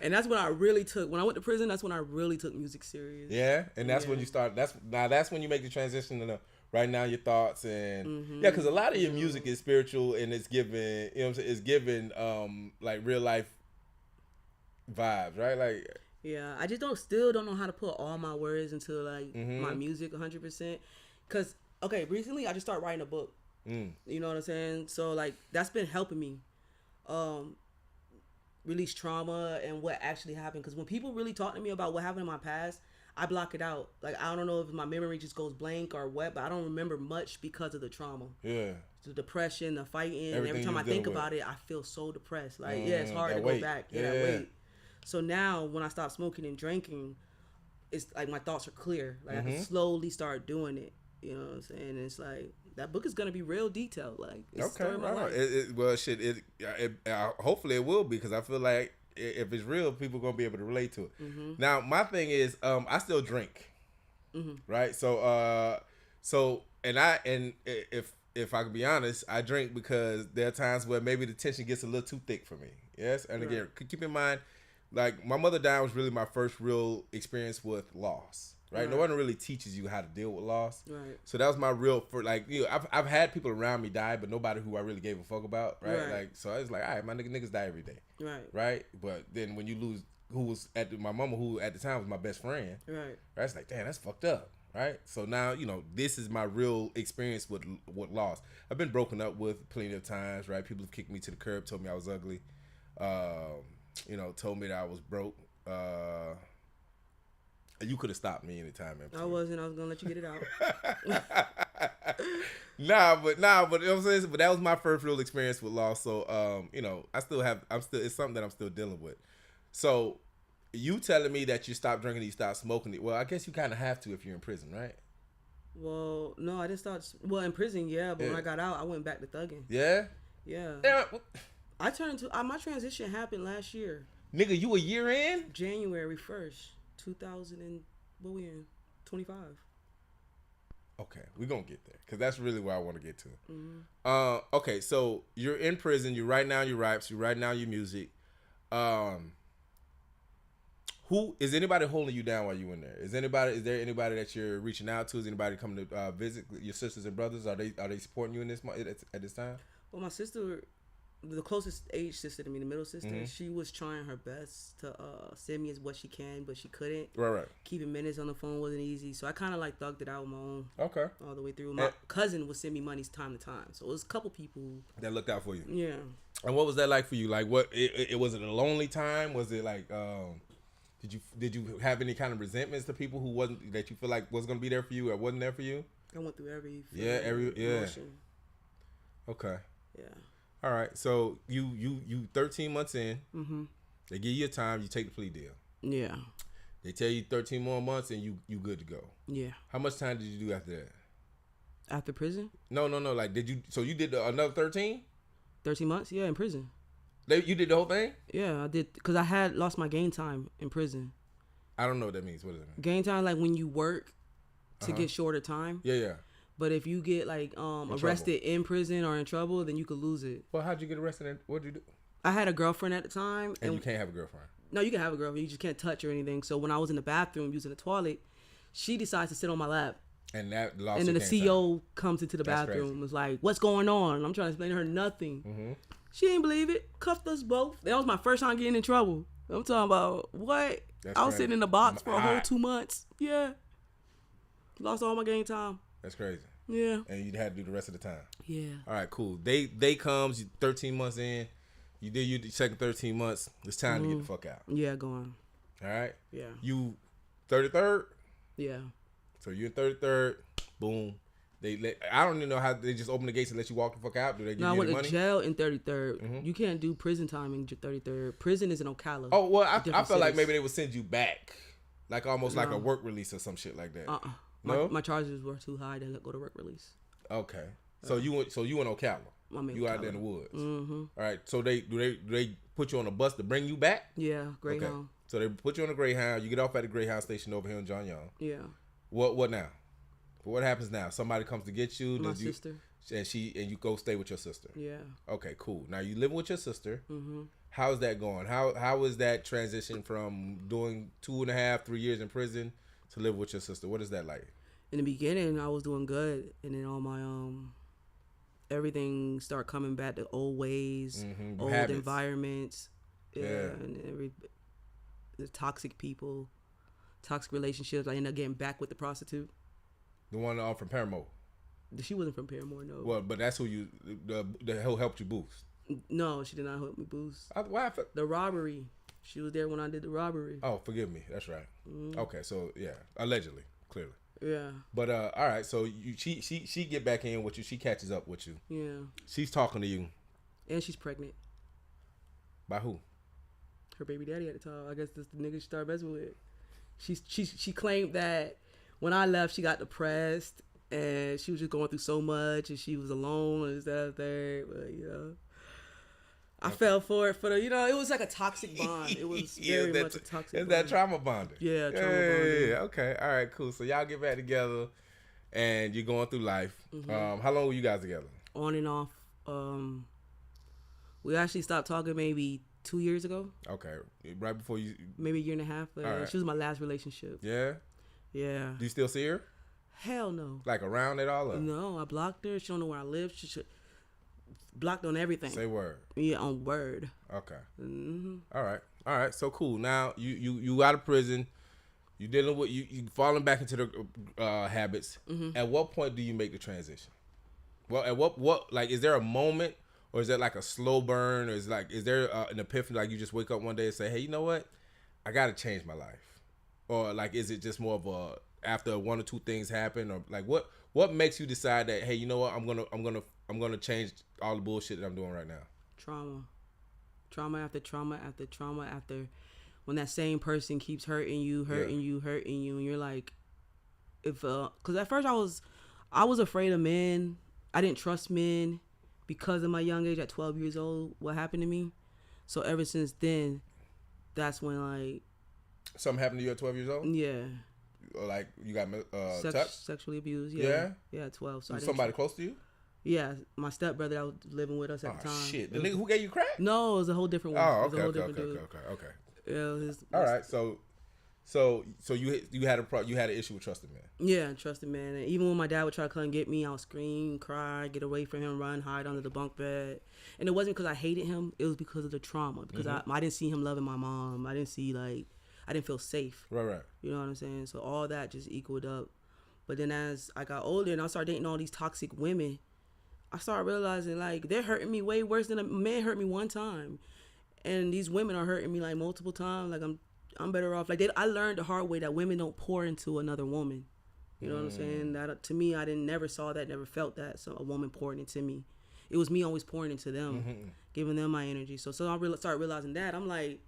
And that's when I really took, when I went to prison, that's when I really took music serious. Yeah, and that's when you start, that's when you make the transition to write down your thoughts and, yeah, because a lot of your music is spiritual and it's giving, you know what I'm saying, it's giving, like, real life vibes, right? Like, yeah, I just still don't know how to put all my words into like my music 100%. Cause recently I just started writing a book. You know what I'm saying? So like that's been helping me release trauma and what actually happened. Cause when people really talk to me about what happened in my past, I block it out. Like I don't know if my memory just goes blank or what, but I don't remember much because of the trauma. Yeah. The depression, the fighting, Everything every time I think about it, I feel so depressed. Like it's hard to weight. go back. Yeah, that weight. So now when I stop smoking and drinking, it's like my thoughts are clear. Like I can slowly start doing it. You know what I'm saying? And it's like that book is gonna be real detailed. Like it's the story of my life. Hopefully it will be because I feel like if it's real, people gonna be able to relate to it. Now my thing is, I still drink, right? So if I can be honest, I drink because there are times where maybe the tension gets a little too thick for me. Yes, and again, keep in mind. Like, my mother dying was really my first real experience with loss, right? No one really teaches you how to deal with loss. Right. So that was my real, I've had people around me die, but nobody who I really gave a fuck about, right? Like, so I was like, all right, my niggas die every day. Right. Right? But then when you lose, my mama, who at the time was my best friend, right? It's like, damn, that's fucked up. right? So now, you know, this is my real experience with loss. I've been broken up with plenty of times, right? People have kicked me to the curb, told me I was ugly, you know, told me that I was broke. You could have stopped me anytime. I wasn't. I was gonna let you get it out. Nah, but you know what I'm saying? But that was my first real experience with loss. So, you know, it's something that I'm still dealing with. So, you telling me that you stopped drinking, you stopped smoking it. Well, I guess you kind of have to if you're in prison, right? Well, no, I didn't start. Well, in prison, yeah, but when I got out, I went back to thugging. Yeah. Yeah. Yeah. I turned into my transition happened last year. Nigga, you a year in? January 1st, 2000 and what we in? 25. Okay, we're gonna get there because that's really where I want to get to. Mm-hmm. Okay, so you're in prison. You write down your raps. You write down your music. Who is anybody holding you down while you in there? Is there anybody that you're reaching out to? Is anybody coming to visit your sisters and brothers? Are they supporting you in this at this time? Well, my sister, the closest age sister to me, the middle sister, Mm-hmm. she was trying her best to send me as what she can, but she couldn't. Right. Keeping minutes on the phone wasn't easy, so I kind of like thugged it out on my own. Okay. All the way through. My cousin would send me money time to time, so it was a couple people that looked out for you. Yeah. And what was that like for you? Like, what? It was it a lonely time? Was it like? Did you have any kind of resentments to people who wasn't that you feel like was gonna be there for you or wasn't there for you? I went through every emotion. Okay. Yeah. All right. So you 13 months in. Mm-hmm. They give you a time. You take the plea deal. Yeah. They tell you 13 more months and you good to go. Yeah. How much time did you do after that? After prison? No. Like, did you? So you did another 13? 13 months? Yeah, in prison. You did the whole thing? Yeah, I did because I had lost my game time in prison. I don't know what that means. What does it mean? Game time, like when you work to get shorter time. Yeah. But if you get like arrested in prison or in trouble, then you could lose it. Well, how'd you get arrested? What did you do? I had a girlfriend at the time. And you can't have a girlfriend? No, you can have a girlfriend. You just can't touch or anything. So when I was in the bathroom using the toilet, she decides to sit on my lap. And that lost. And then the CEO comes into the That's bathroom. crazy. Was like, "What's going on?" I'm trying to explain to her nothing. Mm-hmm. She didn't believe it. Cuffed us both. That was my first time getting in trouble. I'm talking about what? I was sitting in the box for a whole 2 months. Yeah. Lost all my game time. That's crazy. Yeah. And you had to do the rest of the time. Yeah. All right, cool. They comes, you 13 months in. You did your second 13 months. It's time to get the fuck out. Yeah, go on. All right? Yeah. You 33rd? Yeah. So you're 33rd. Boom. I don't even know how they just open the gates and let you walk the fuck out. Do they give you any money? I went to jail in 33rd. Mm-hmm. You can't do prison time in 33rd. Prison is in Ocala. Oh, well, I felt like maybe they would send you back. Like almost like a work release or some shit like that. No? My charges were too high to go to work release. Okay. So you in Ocala. You out there in the woods. Mm-hmm. All right. So do they put you on a bus to bring you back? Yeah, Greyhound. Okay. So they put you on a Greyhound. You get off at the Greyhound station over here in John Young. Yeah. What now? What happens now? Somebody comes to get you. My sister. And you go stay with your sister. Yeah. Okay, cool. Now you living with your sister. Mm-hmm. How's that going? How is that transition from doing 2.5, 3 years in prison to live with your sister? What is that like? In the beginning, I was doing good, and then all my everything started coming back to old ways, old habits. Environments, and the toxic people, toxic relationships. I ended up getting back with the prostitute. The one from Paramore. She wasn't from Paramore, no. Well, but that's who who helped you boost. No, she did not help me boost. Why? The robbery. She was there when I did the robbery. Oh, forgive me. That's right. Mm-hmm. Okay, so yeah, allegedly, clearly. Yeah. But all right, so she get back in with you. She catches up with you. Yeah. She's talking to you. And she's pregnant. By who? Her baby daddy at the time. I guess that's the nigga she started messing with. She claimed that when I left, she got depressed and she was just going through so much and she was alone and that there. But I fell for it it was like a toxic bond. It was very much a toxic bond. Is that trauma bonding? Yeah, trauma bonding. Yeah. Okay. All right, cool. So y'all get back together and you're going through life. Mm-hmm. How long were you guys together? On and off. We actually stopped talking maybe 2 years ago. Okay. Right before you... Maybe a year and a half. But she was my last relationship. Yeah? Yeah. Do you still see her? Hell no. Like around at all? Or? No, I blocked her. She don't know where I live. She should blocked on everything. Say word. Yeah, on word. Okay. Mm-hmm. All right. So cool. Now you out of prison. You dealing with you falling back into the habits. Mm-hmm. At what point do you make the transition? Well, at what like is there a moment, or is that like a slow burn, or is there an epiphany, like you just wake up one day and say, hey, you know what, I got to change my life, or like is it just more of a after one or two things happen, or like what makes you decide that, hey, you know what, I'm gonna change all the bullshit that I'm doing right now? Trauma after trauma after trauma after. When that same person keeps hurting you, and you're like, because at first I was afraid of men. I didn't trust men because of my young age at 12 years old. What happened to me? So ever since then, that's when like something happened to you at 12 years old. Yeah. Or like you got touched? Sexually abused. Yeah. At 12. So somebody close to you? Yeah, my stepbrother that was living with us at the time. Oh shit! The nigga who gave you crack? No, it was a whole different one. Oh, okay. Okay. Yeah, all right. So you had an issue with trusting men. Yeah, trusting men. And even when my dad would try to come and get me, I would scream, cry, get away from him, run, hide under the bunk bed. And it wasn't because I hated him. It was because of the trauma. Because I didn't see him loving my mom. I didn't feel safe. Right. You know what I'm saying? So all that just equaled up. But then as I got older and I started dating all these toxic women, I started realizing like they're hurting me way worse than a man hurt me one time. And these women are hurting me like multiple times. Like I'm better off. Like I learned the hard way that women don't pour into another woman. You know what I'm saying? That to me, I never saw that, never felt that. So a woman pouring into me. It was me always pouring into them, giving them my energy. So I started realizing that. I'm like,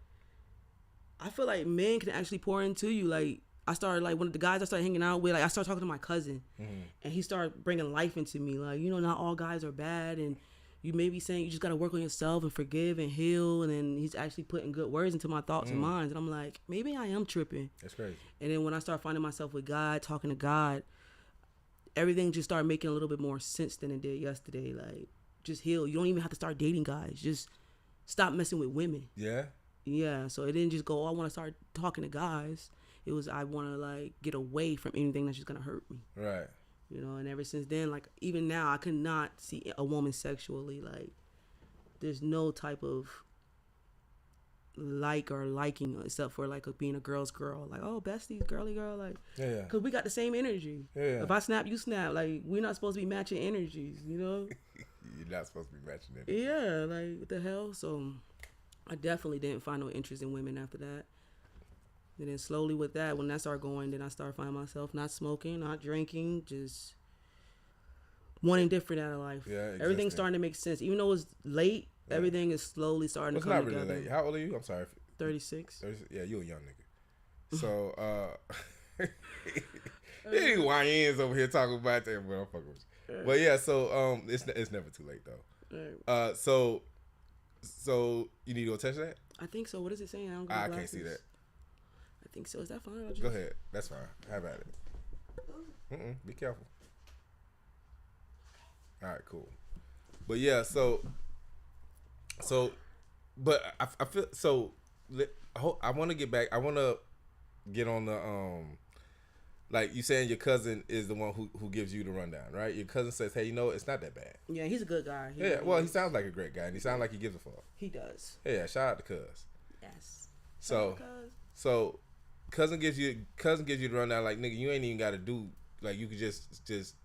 I feel like men can actually pour into you. Like I started like one of the guys I started hanging out with. Like I started talking to my cousin, and he started bringing life into me. Like not all guys are bad, and you may be saying you just got to work on yourself and forgive and heal. And then he's actually putting good words into my thoughts and minds. And I'm like, maybe I am tripping. That's crazy. And then when I start finding myself with God, talking to God, everything just started making a little bit more sense than it did yesterday. Like, just heal. You don't even have to start dating guys. Just stop messing with women. Yeah? Yeah. So it didn't just go, I want to start talking to guys. It was, I want to, like, get away from anything that's just going to hurt me. Right. And ever since then, like, even now, I could not see a woman sexually. Like, there's no type of like or liking except for, like, being a girl's girl. Like, oh, besties, girly girl. Like, yeah. Because we got the same energy. Yeah. If I snap, you snap. Like, we're not supposed to be matching energies, You're not supposed to be matching energies. Yeah, like, what the hell? So, I definitely didn't find no interest in women after that. And then slowly with that, when that started going, then I started finding myself not smoking, not drinking, just wanting different out of life. Yeah, everything's starting to make sense. Even though it's late, everything is slowly starting to come together. It's not really late. How old are you? I'm sorry. 36. Yeah, you a young nigga. So, these YNs over here talking about that, but I'm fucking with you. But yeah, so it's never too late though. So you need to go touch that? I think so. What is it saying? I can't see that. I think so. Is that fine? Go ahead. That's fine. How about it? Be careful. All right, cool. But yeah, but I feel so. I want to get back. I want to get on the like you saying your cousin is the one who gives you the rundown, right? Your cousin says, "Hey, it's not that bad." Yeah, he's a good guy. He sounds like a great guy, and he sounds like he gives a fuck. He does. Yeah, shout out to Cuz. Yes. So cousin gives you the rundown, like, nigga, you ain't even got to do, like, you could just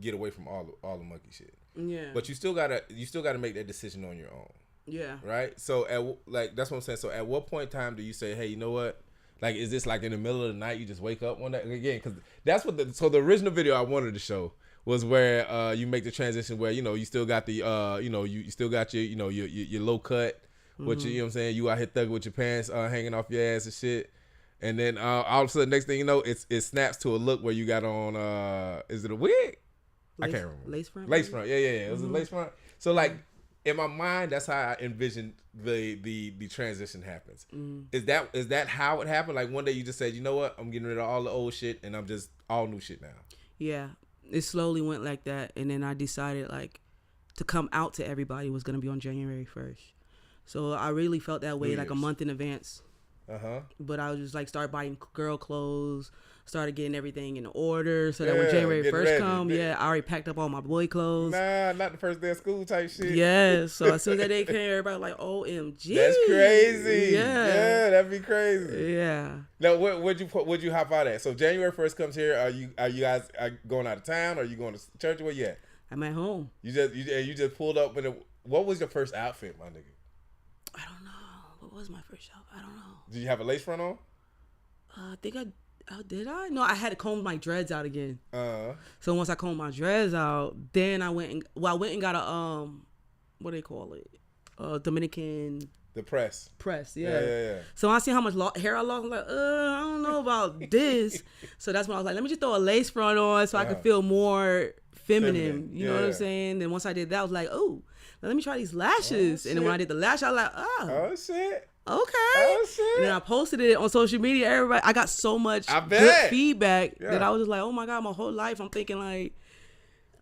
get away from all the monkey shit. Yeah. But you still gotta make that decision on your own. Yeah. Right. So that's what I'm saying. So at what point in time do you say, hey, you know what? Like, is this like in the middle of the night? You just wake up one night again? Because that's what the original video I wanted to show was where you make the transition where you still got the you still got your your low cut, which you know what I'm saying, you out here thugging with your pants hanging off your ass and shit. And then all of a sudden, next thing you know, it snaps to a look where you got on, is it a wig? I can't remember. Lace front? Lace front, yeah. It was a lace front. So, like, in my mind, that's how I envisioned the transition happens. Is that how it happened? Like, one day you just said, you know what? I'm getting rid of all the old shit, and I'm just all new shit now. Yeah. It slowly went like that, and then I decided, like, to come out to everybody was going to be on January 1st. So I really felt that way, like, a month in advance. But I was just like started buying girl clothes, started getting everything in order so that when January getting 1st ready. come, I already packed up all my boy clothes. Nah, not the first day of school type shit. Yeah, so as soon as that day came, everybody was like, OMG. That's crazy. Yeah. That'd be crazy. Yeah. Now, what'd you hop out at? So January 1st comes here. Are you guys going out of town? Are you going to church? Where you at? I'm at home. You just pulled up with what was your first outfit, my nigga? I don't know. What was my first shop? I don't know. Did you have a lace front on? I think did I? No, I had to comb my dreads out again. Uh-huh. So once I combed my dreads out, then I went and got a what do they call it? Dominican The press. Yeah. So I see how much hair I lost. I'm like, I don't know about this. So that's when I was like, let me just throw a lace front on so I can feel more feminine. You know what I'm saying? Then once I did that, I was like, oh, let me try these lashes. And then when I did the lash, I was like, oh shit. Okay. Oh shit. And then I posted it on social media. Everybody, I got so much good feedback that I was just like, oh my God, my whole life I'm thinking like,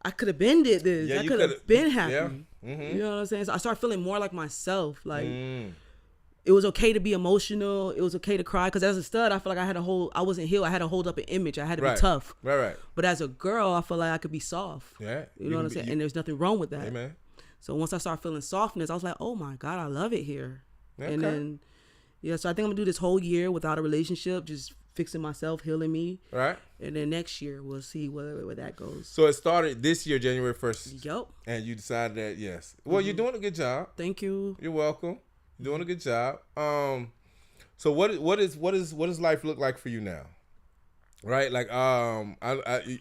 I could have been did this. I could have been happy. Yeah. Mm-hmm. You know what I'm saying? So I started feeling more like myself. Like it was okay to be emotional. It was okay to cry. Because as a stud, I feel like I wasn't healed. I had to hold up an image. I had to be tough. Right. But as a girl, I feel like I could be soft. Yeah. You know what I'm saying? And there's nothing wrong with that. Amen. So once I started feeling softness, I was like, oh my God, I love it here. Okay. And then, so I think I'm going to do this whole year without a relationship, just fixing myself, healing me. Right. And then next year, we'll see where that goes. So it started this year, January 1st. Yep. And you decided that, yes. Well, you're doing a good job. Thank you. You're welcome. You're doing a good job. So what does life look like for you now? Right? Like,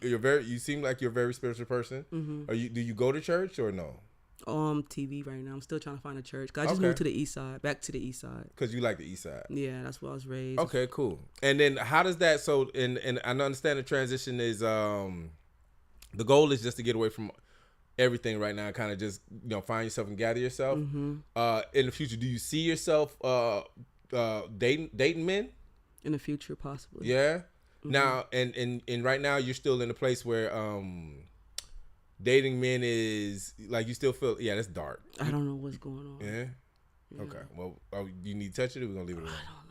you seem like you're a very spiritual person. Mm-hmm. Do you go to church or no? TV right now. I'm still trying to find a church. 'Cause I just moved to the east side, back to the east side. Because you like the east side. Yeah, that's where I was raised. Okay, cool. And then how does that? So, and I understand the transition is the goal is just to get away from everything right now, and kind of just find yourself and gather yourself. Mm-hmm. In the future, do you see yourself dating men? In the future, possibly. Yeah. Mm-hmm. Now, and right now, you're still in a place where dating men is like you still feel that's dark. I don't know what's going on. Yeah. Okay. Well, you need to touch it, or we're gonna leave it alone? I don't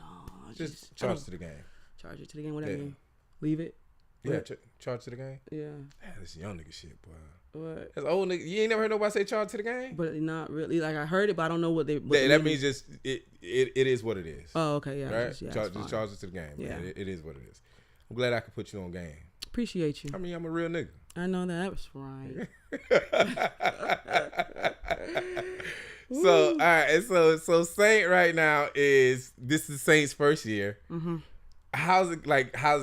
know. Just charge it to the game. Charge it to the game. What that mean? Leave it. Yeah. Charge to the game. Yeah. Man, this young nigga shit, boy. What? That's old nigga. You ain't never heard nobody say charge to the game. But not really. Like I heard it, but I don't know what they. That means just it is what it is. Oh, okay. Yeah. Right. Just charge it to the game. Yeah. It is what it is. I'm glad I could put you on game. Appreciate you. I mean, I'm a real nigga. I know that was right. So all right, so Saint right now this is Saint's first year. Mm-hmm. How's it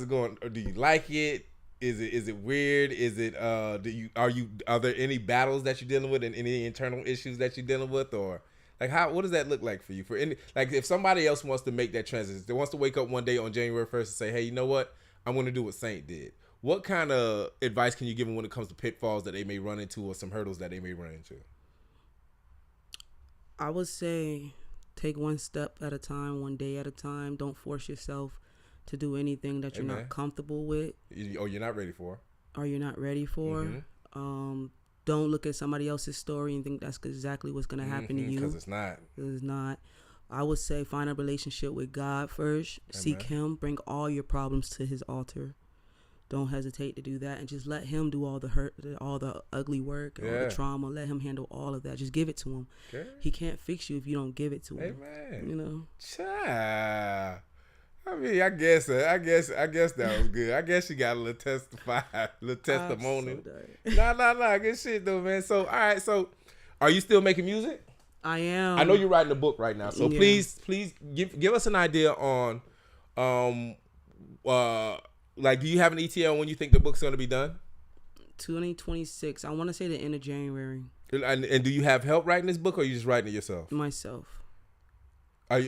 going? Or do you like it? Is it weird? Is it are there any battles that you're dealing with and any internal issues that you're dealing with, or like what does that look like for you? For any if somebody else wants to make that transition, they wants to wake up one day on January 1st and say, hey, you know what? I'm going to do what Saint did. What kind of advice can you give them when it comes to pitfalls that they may run into or some hurdles that they may run into? I would say take one step at a time, one day at a time. Don't force yourself to do anything that you're not comfortable with. Or you're not ready for. Mm-hmm. Don't look at somebody else's story and think that's exactly what's going to happen to you. Because it's not. It's not. I would say find a relationship with God first. Amen. Seek Him. Bring all your problems to His altar. Don't hesitate to do that, and just let Him do all the hurt, all the ugly work, all the trauma. Let Him handle all of that. Just give it to Him. Okay. He can't fix you if you don't give it to Him. Amen. You know. Child. I mean, I guess that was good. I guess you got a little testimony. So nah, good shit though, man. So all right, so are you still making music? I am. I know you're writing a book right now, so please give us an idea on do you have an ETA on when you think the book's going to be done? 2026. I want to say the end of January. And do you have help writing this book, or are you just writing it yourself? Myself.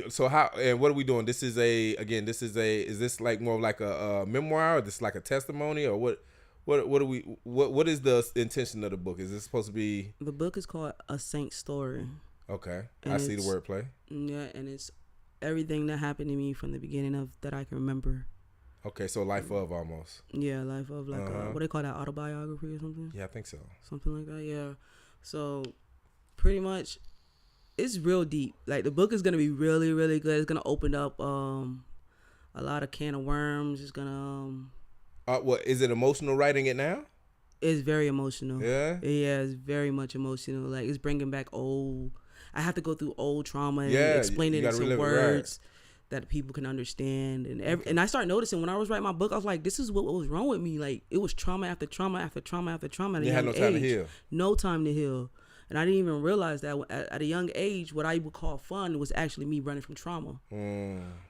So how and what are we doing? Is this like more like a memoir, or this like a testimony, or what is the intention of the book? Is this supposed to be? The book is called A Saint Story. Okay. And I see the wordplay. Yeah, and it's everything that happened to me from the beginning of that I can remember. Okay, so life of almost. Yeah, life of like what do they call that, autobiography or something? Yeah, I think so. Something like that. Yeah. So pretty much it's real deep. Like the book is gonna be really, really good. It's gonna open up a lot of can of worms. It's gonna What is it? Emotional writing it now? it's very emotional. Yeah? Yeah, it's very much emotional. Like it's bringing back old. I have to go through old trauma and Yeah, explain you it in gotta some relive it, right. words that people can understand. And I started noticing when I was writing my book, I was like, this is what was wrong with me. Like it was trauma after trauma after trauma after trauma. At a You had young no time to age. heal. No time to heal. And I didn't even realize that at a young age, what I would call fun was actually me running from trauma.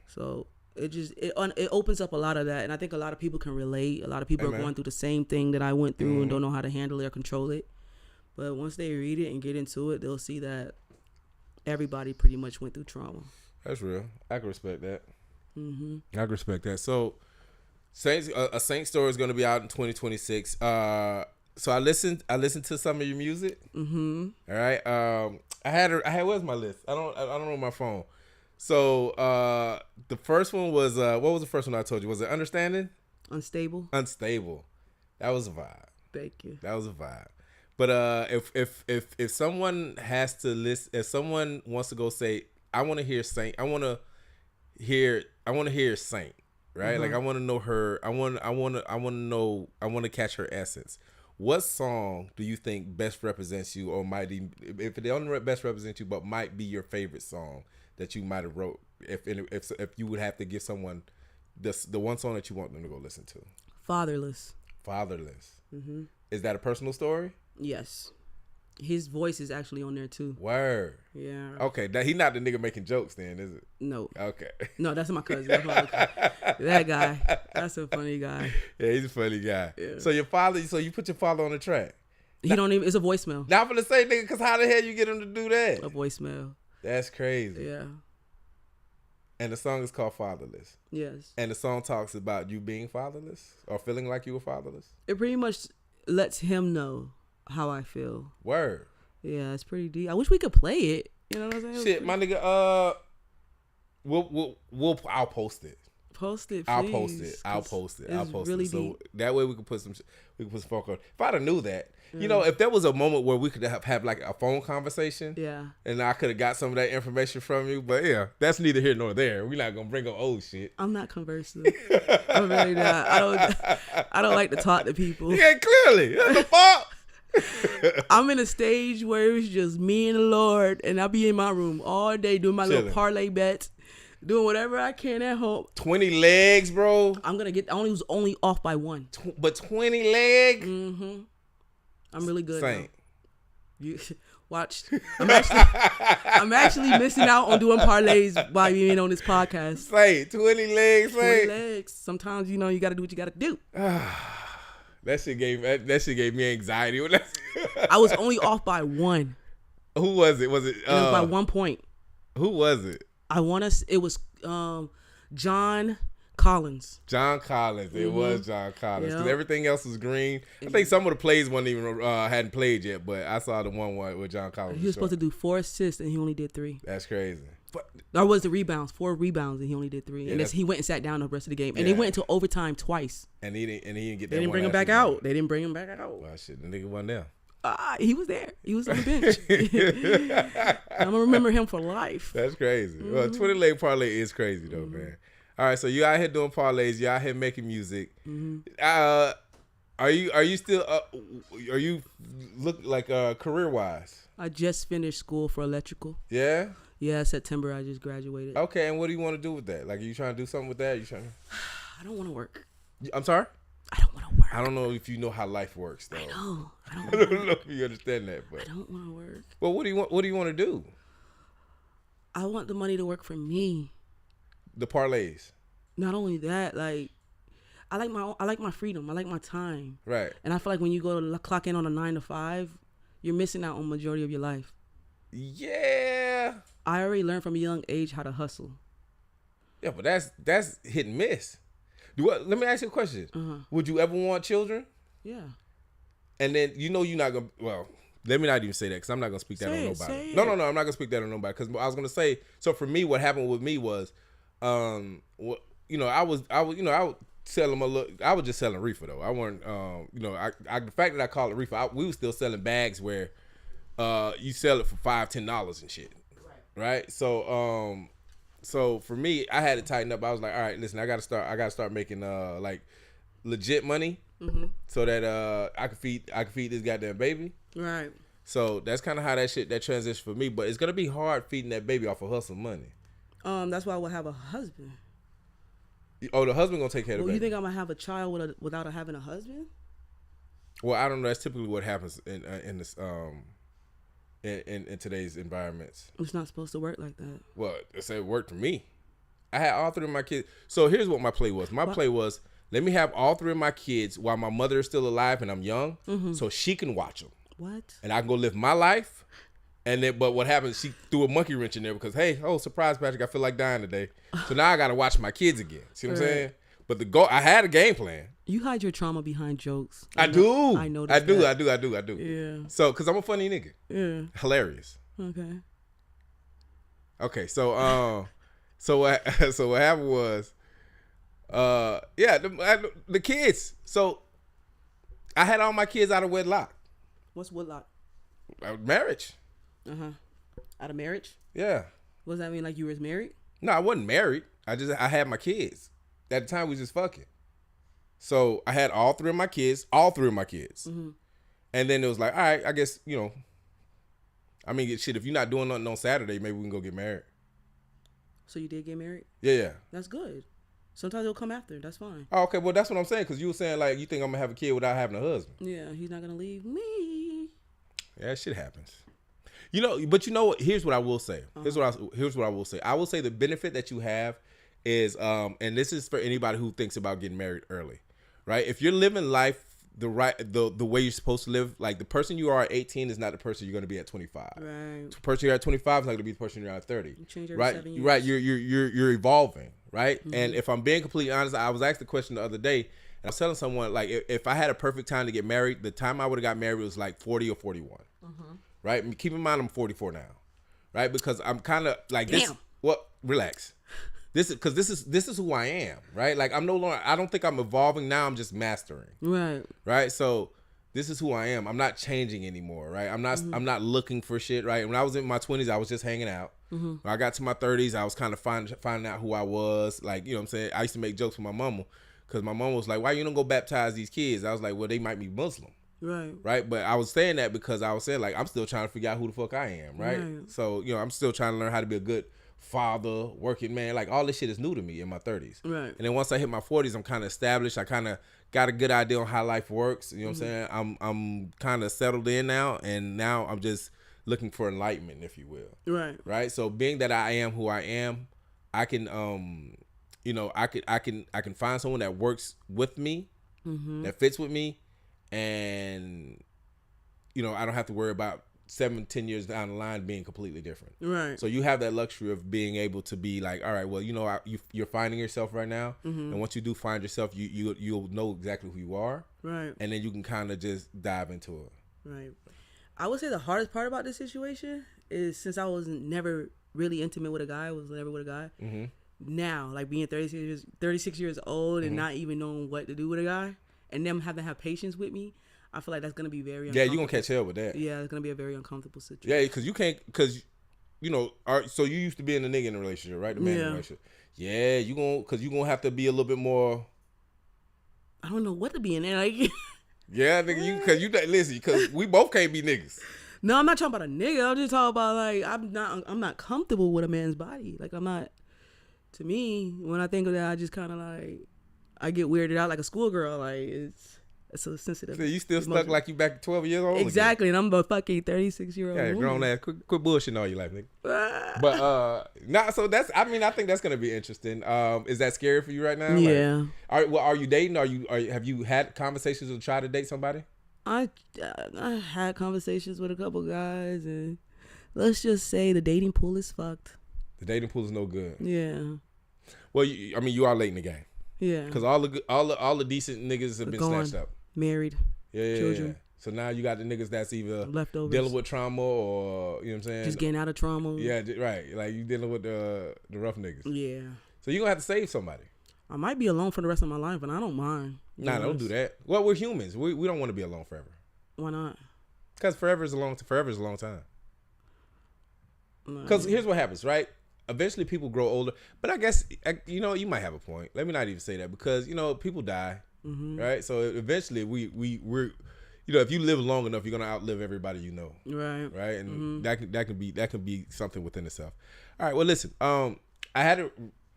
So it opens up a lot of that, and I think a lot of people can relate. A lot of people are going through the same thing that I went through and don't know how to handle it or control it. But once they read it and get into it, they'll see that everybody pretty much went through trauma. That's real. I can respect that. I can respect that. So, Saints, a Saint story is going to be out in 2026. So I listened to some of your music. All right. I had where's my list? I don't know my phone. So the first one was what was the first one I told you? Was it Understanding? Unstable. That was a vibe. Thank you. That was a vibe. But if someone has to listen, if someone wants to go say, I want to hear Saint, I want to hear Saint, right? Like I want to know her. I want to catch her essence. What song do you think best represents you, or might even, if they don't best represent you, but might be your favorite song that you might have wrote? If you would have to give someone the one song that you want them to go listen to. Fatherless. Is that a personal story? Yes. His voice is actually on there too. Word. Yeah. Okay, he not the nigga making jokes then, is it? No. Okay. No, that's my cousin. That guy. That's a funny guy. Yeah, he's a funny guy. Yeah. So you put your father on the track. He don't even. It's a voicemail. Not for the same nigga, because how the hell you get him to do that? A voicemail. That's crazy. Yeah. And the song is called Fatherless. Yes. And the song talks about you being fatherless or feeling like you were fatherless. It pretty much lets him know how I feel. Word. Yeah, it's pretty deep. I wish we could play it. You know what I'm saying? Shit, my nigga. I'll post it. Post it, please. I'll post it. I'll post it. Really So deep. that way we can put some funk on. If I'd have knew that, you know, if there was a moment where we could have like a phone conversation, Yeah. and I could have got some of that information from you, but yeah, that's neither here nor there. We're not gonna bring up old shit. I'm not conversive. I'm really not. I don't like to talk to people. Yeah, clearly. That's the fault. I'm in a stage where it's just me and the Lord, and I'll be in my room all day doing my little Chilling. parlay bets, doing whatever I can at home. 20 legs, bro. I'm gonna get. I was only off by one. But 20 leg. I'm really good. Saint. You watch. I'm actually missing out on doing parlays by being on this podcast. Saint, 20 legs, 20 Saint. legs. Sometimes you got to do what you got to do. That shit gave me anxiety. I was only off by one. Who was it? Was it? And it was by 1 point. Who was it? It was John Collins. John Collins. It was John Collins. Because Yep. everything else was green. I think some of the plays hadn't played yet, but I saw the one with John Collins. He was supposed to do 4 assists and he only did 3. That's crazy. But Or was the rebounds? 4 rebounds and he only did 3. Yeah, And that's- he went and sat down the rest of the game. And Yeah. they went into overtime twice. and he didn't get that. They didn't one bring him last back rebound. out. They didn't bring him back out. Well, shit, the nigga wasn't there. He was there. He was on the bench. I'm gonna remember him for life. That's crazy. Well, 20 leg parlay is crazy though, man. All right, so you out here doing parlays, you out here making music. Are you still are you look like career wise? I just finished school for electrical. Yeah. Yeah, September I just graduated. Okay, and what do you want to do with that? Like, are you trying to do something with that? I don't want to work. I'm sorry. I don't want to work. I don't know if you know how life works though. No, I don't. I don't know if you understand that, but I don't want to work. well, what do you want? What do you want to do? I want the money to work for me. The parlays, Not only that, like I like my freedom. I like my time. right? And I feel like when you go to clock in on a 9 to 5, you're missing out on majority of your life. Yeah, I already learned from a young age how to hustle. yeah, but that's hit and miss. Let me ask you a question. Would you ever want children? Yeah. And then you're not gonna. Well, let me not even say that because I'm not gonna speak that on nobody. Say No, it. I'm not gonna speak that on nobody because I was gonna say. So for me, what happened with me was, I would sell them a look. I was just selling reefer though. I weren't, the fact that I call it reefer, we was still selling bags where, you sell it for $5-10 and shit. right? So for me, I had to tighten up. I was like, all right, listen, I gotta start making like legit money, so that I can feed this goddamn baby. Right. So that's kind of how that transition for me. But it's gonna be hard feeding that baby off of hustle money. That's why I would have a husband. Oh, the husband gonna take care of the Well, baby. you think I'm gonna have a child without having a husband? Well, I don't know. That's typically what happens in this in today's environments. It's not supposed to work like that. Well, it worked for me. I had all three of my kids. So here's what my play was. My play was, let me have all three of my kids while my mother is still alive and I'm young, so she can watch them. What? And I can go live my life. And then, but what happens? She threw a monkey wrench in there because, hey, surprise, Patrick, I feel like dying today. So now I got to watch my kids again. See what I'm saying? But I had a game plan. You hide your trauma behind jokes. I do. I know. I do. Yeah. So, because I'm a funny nigga. Yeah. Hilarious. Okay. So what happened was, the kids. So I had all my kids out of wedlock. What's wedlock? Marriage. Out of marriage? Yeah. What does that mean? Like you was married? No, I wasn't married. I had my kids. At the time, we was just fucking. So I had all three of my kids. And then it was like, all right, I guess, I mean, shit, if you're not doing nothing on Saturday, maybe we can go get married. So you did get married? Yeah. That's good. Sometimes it'll come after. That's fine. Oh, okay, well, that's what I'm saying, because you were saying, like, you think I'm going to have a kid without having a husband. Yeah, he's not going to leave me. Yeah, that shit happens. But what? Here's what I will say. Here's what I will say. I will say the benefit that you have is, and this is for anybody who thinks about getting married early, right? If you're living life the way you're supposed to live, like the person you are at 18 is not the person you're going to be at 25. Right. The person you're at 25 is not going to be the person you're at 30. You change every right? 7 years. Right. You're evolving, right? And if I'm being completely honest, I was asked the question the other day, and I was telling someone, like, if I had a perfect time to get married, the time I would have got married was like 40 or 41. Right? Keep in mind I'm 44 now. Right? Because I'm kind of like this. What? Relax. This is who I am, right? Like, I'm no longer, I don't think I'm evolving now. I'm just mastering. Right? So this is who I am. I'm not changing anymore, right? I'm not looking for shit, right? When I was in my 20s, I was just hanging out. When I got to my 30s, I was kind of finding out who I was. Like, you know what I'm saying? I used to make jokes with my mama because my mom was like, why you don't go baptize these kids? I was like, well, they might be Muslim. Right. But I was saying that because I was saying, like, I'm still trying to figure out who the fuck I am. Right. So, I'm still trying to learn how to be a good father, working man. Like, all this shit is new to me in my 30s. Right. And then once I hit my 40s, I'm kind of established. I kind of got a good idea on how life works. You know what I'm saying? I'm kind of settled in now, and now I'm just looking for enlightenment, if you will. Right. So being that I am who I am, I can I can find someone that works with me, that fits with me, and I don't have to worry about 7-10 years down the line being completely different. Right. So you have that luxury of being able to be like, all right, well, you're finding yourself right now, and once you do find yourself, you'll know exactly who you are. Right. And then you can kind of just dive into it. Right. I would say the hardest part about this situation is, since I was never really intimate with a guy, now, like, being 36 years old and not even knowing what to do with a guy, and them having to have patience with me, I feel like that's gonna be very uncomfortable. Yeah, you're gonna catch hell with that. Yeah, it's gonna be a very uncomfortable situation. Yeah, because so you used to be in the nigga in a relationship, right? The man in a relationship. Yeah, you're gonna have to be a little bit more. I don't know what to be in there, like. Yeah, nigga, listen, because we both can't be niggas. No, I'm not talking about a nigga. I'm just talking about, like, I'm not comfortable with a man's body. Like, I'm not. To me, when I think of that, I just kind of, like, I get weirded out like a schoolgirl. Like, it's so sensitive. So you still stuck like you back 12 years old? Exactly, again. And I'm a fucking 36-year-old. Yeah, grown ass. Quit bullshitting all your life, nigga. But so that's. I mean, I think that's gonna be interesting. Is that scary for you right now? Yeah. Like, are you dating? Have you had conversations to try to date somebody? I had conversations with a couple guys, and let's just say the dating pool is fucked. The dating pool is no good. Yeah. Well, you are late in the game. Yeah. Because all the decent niggas have been snatched up. Married. Children. Yeah. So now you got the niggas that's either leftovers, dealing with trauma, or, you know what I'm saying? Just getting out of trauma. Yeah, right. Like, you dealing with the rough niggas. Yeah. So you're going to have to save somebody. I might be alone for the rest of my life, and I don't mind. Nah, don't do that. Well, we're humans. We don't want to be alone forever. Why not? Because forever is a long time. Because here's what happens, right? Eventually people grow older. But I guess, you know, you might have a point. Let me not even say that because, you know, people die, right? So eventually we're, you know, if you live long enough, you're going to outlive everybody you know. Right? And that can be something within itself. All right, well, listen, I had a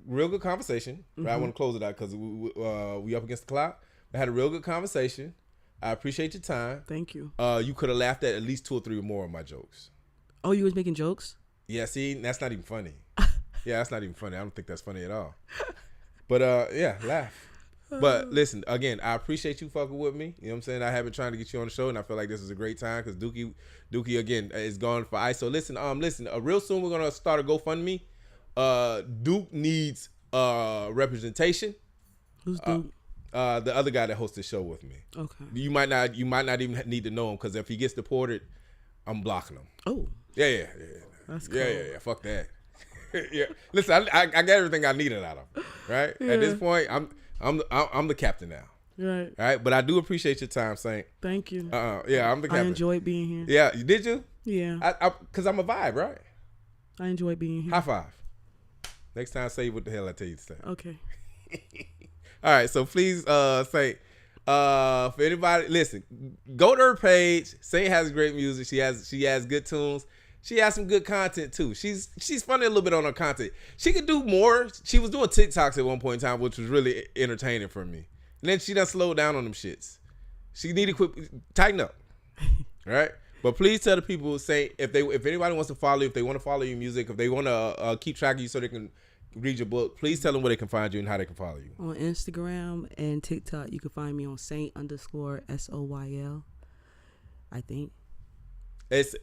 real good conversation. Right? I want to close it out because we up against the clock. I had a real good conversation. I appreciate your time. Thank you. You could have laughed at least 2 or 3 or more of my jokes. Oh, you was making jokes? Yeah, see, that's not even funny. Yeah, that's not even funny. I don't think that's funny at all. But yeah, laugh. But listen, again, I appreciate you fucking with me. You know what I'm saying? I have been trying to get you on the show, and I feel like this is a great time because Dookie again is going for ice. So listen, real soon we're gonna start a GoFundMe. Duke needs representation. Who's Duke? The other guy that hosts the show with me. Okay. You might not even need to know him because if he gets deported, I'm blocking him. Oh. Yeah. That's cool. Yeah. Fuck that. Yeah. Listen, I got everything I needed out of him. Right. Yeah. At this point, I'm the captain now. Right. All right. But I do appreciate your time, Saint. Thank you. Yeah, I'm the captain. I enjoyed being here. Yeah. Did you? Yeah. Because I'm a vibe, right? I enjoyed being here. High five. Next time, say what the hell I tell you to say. Okay. All right. So please, Saint. For anybody, listen, go to her page. Saint has great music. She has good tunes. She has some good content too. She's funny a little bit on her content. She could do more. She was doing TikToks at one point in time, which was really entertaining for me. And then she done slowed down on them shits. She need to quit, tighten up. All right? But please tell the people, say if anybody wants to follow you, if they want to follow your music, if they want to keep track of you so they can read your book, please tell them where they can find you and how they can follow you. On Instagram and TikTok, you can find me on Saint_SOYL. I think. It's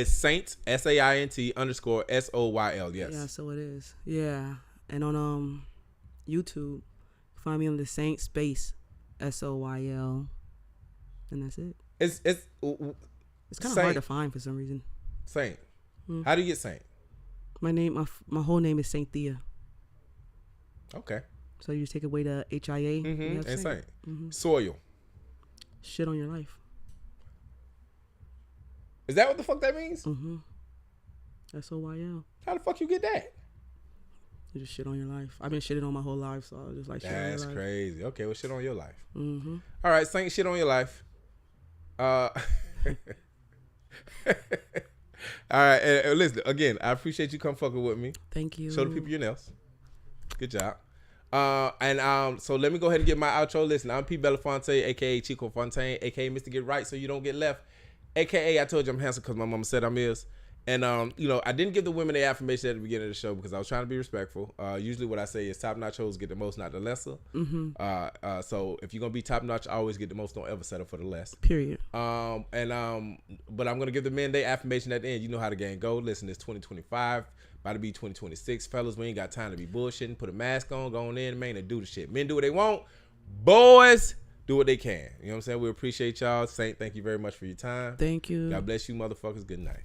Saint SAINT_SOYL. Yes. Yeah, so it is. Yeah, and on YouTube, find me on the Saint Space SOYL, and that's it. It's kind of hard to find for some reason. Saint. How do you get Saint? My name, my whole name is Saint Thea. Okay. So you just take away the HIA. And Saint. Soil. Shit on your life. Is that what the fuck that means? SOYL. How the fuck you get that? You just shit on your life. I've been shitting on my whole life, so I was just like, shit on your life. That's crazy. Okay, well, shit on your life. All right, Saint, shit on your life. All right, and listen, again, I appreciate you come fucking with me. Thank you. Show the people your nails. Good job. So let me go ahead and get my outro. Listen, I'm P. Belafonte, a.k.a. Chico Fontaine, a.k.a. Mr. Get Right So You Don't Get Left, a.k.a. I told you I'm handsome because my mama said I'm is. And, I didn't give the women the affirmation at the beginning of the show because I was trying to be respectful. Usually what I say is top-notch hoes get the most, not the lesser. So if you're going to be top-notch, always get the most. Don't ever settle for the less. Period. But I'm going to give the men their affirmation at the end. You know how the game go. Listen, it's 2025. About to be 2026. Fellas, we ain't got time to be bullshitting. Put a mask on, go on in, man, and do the shit. Men do what they want. Boys do what they can. You know what I'm saying? We appreciate y'all. Saint, thank you very much for your time. Thank you. God bless you, motherfuckers. Good night.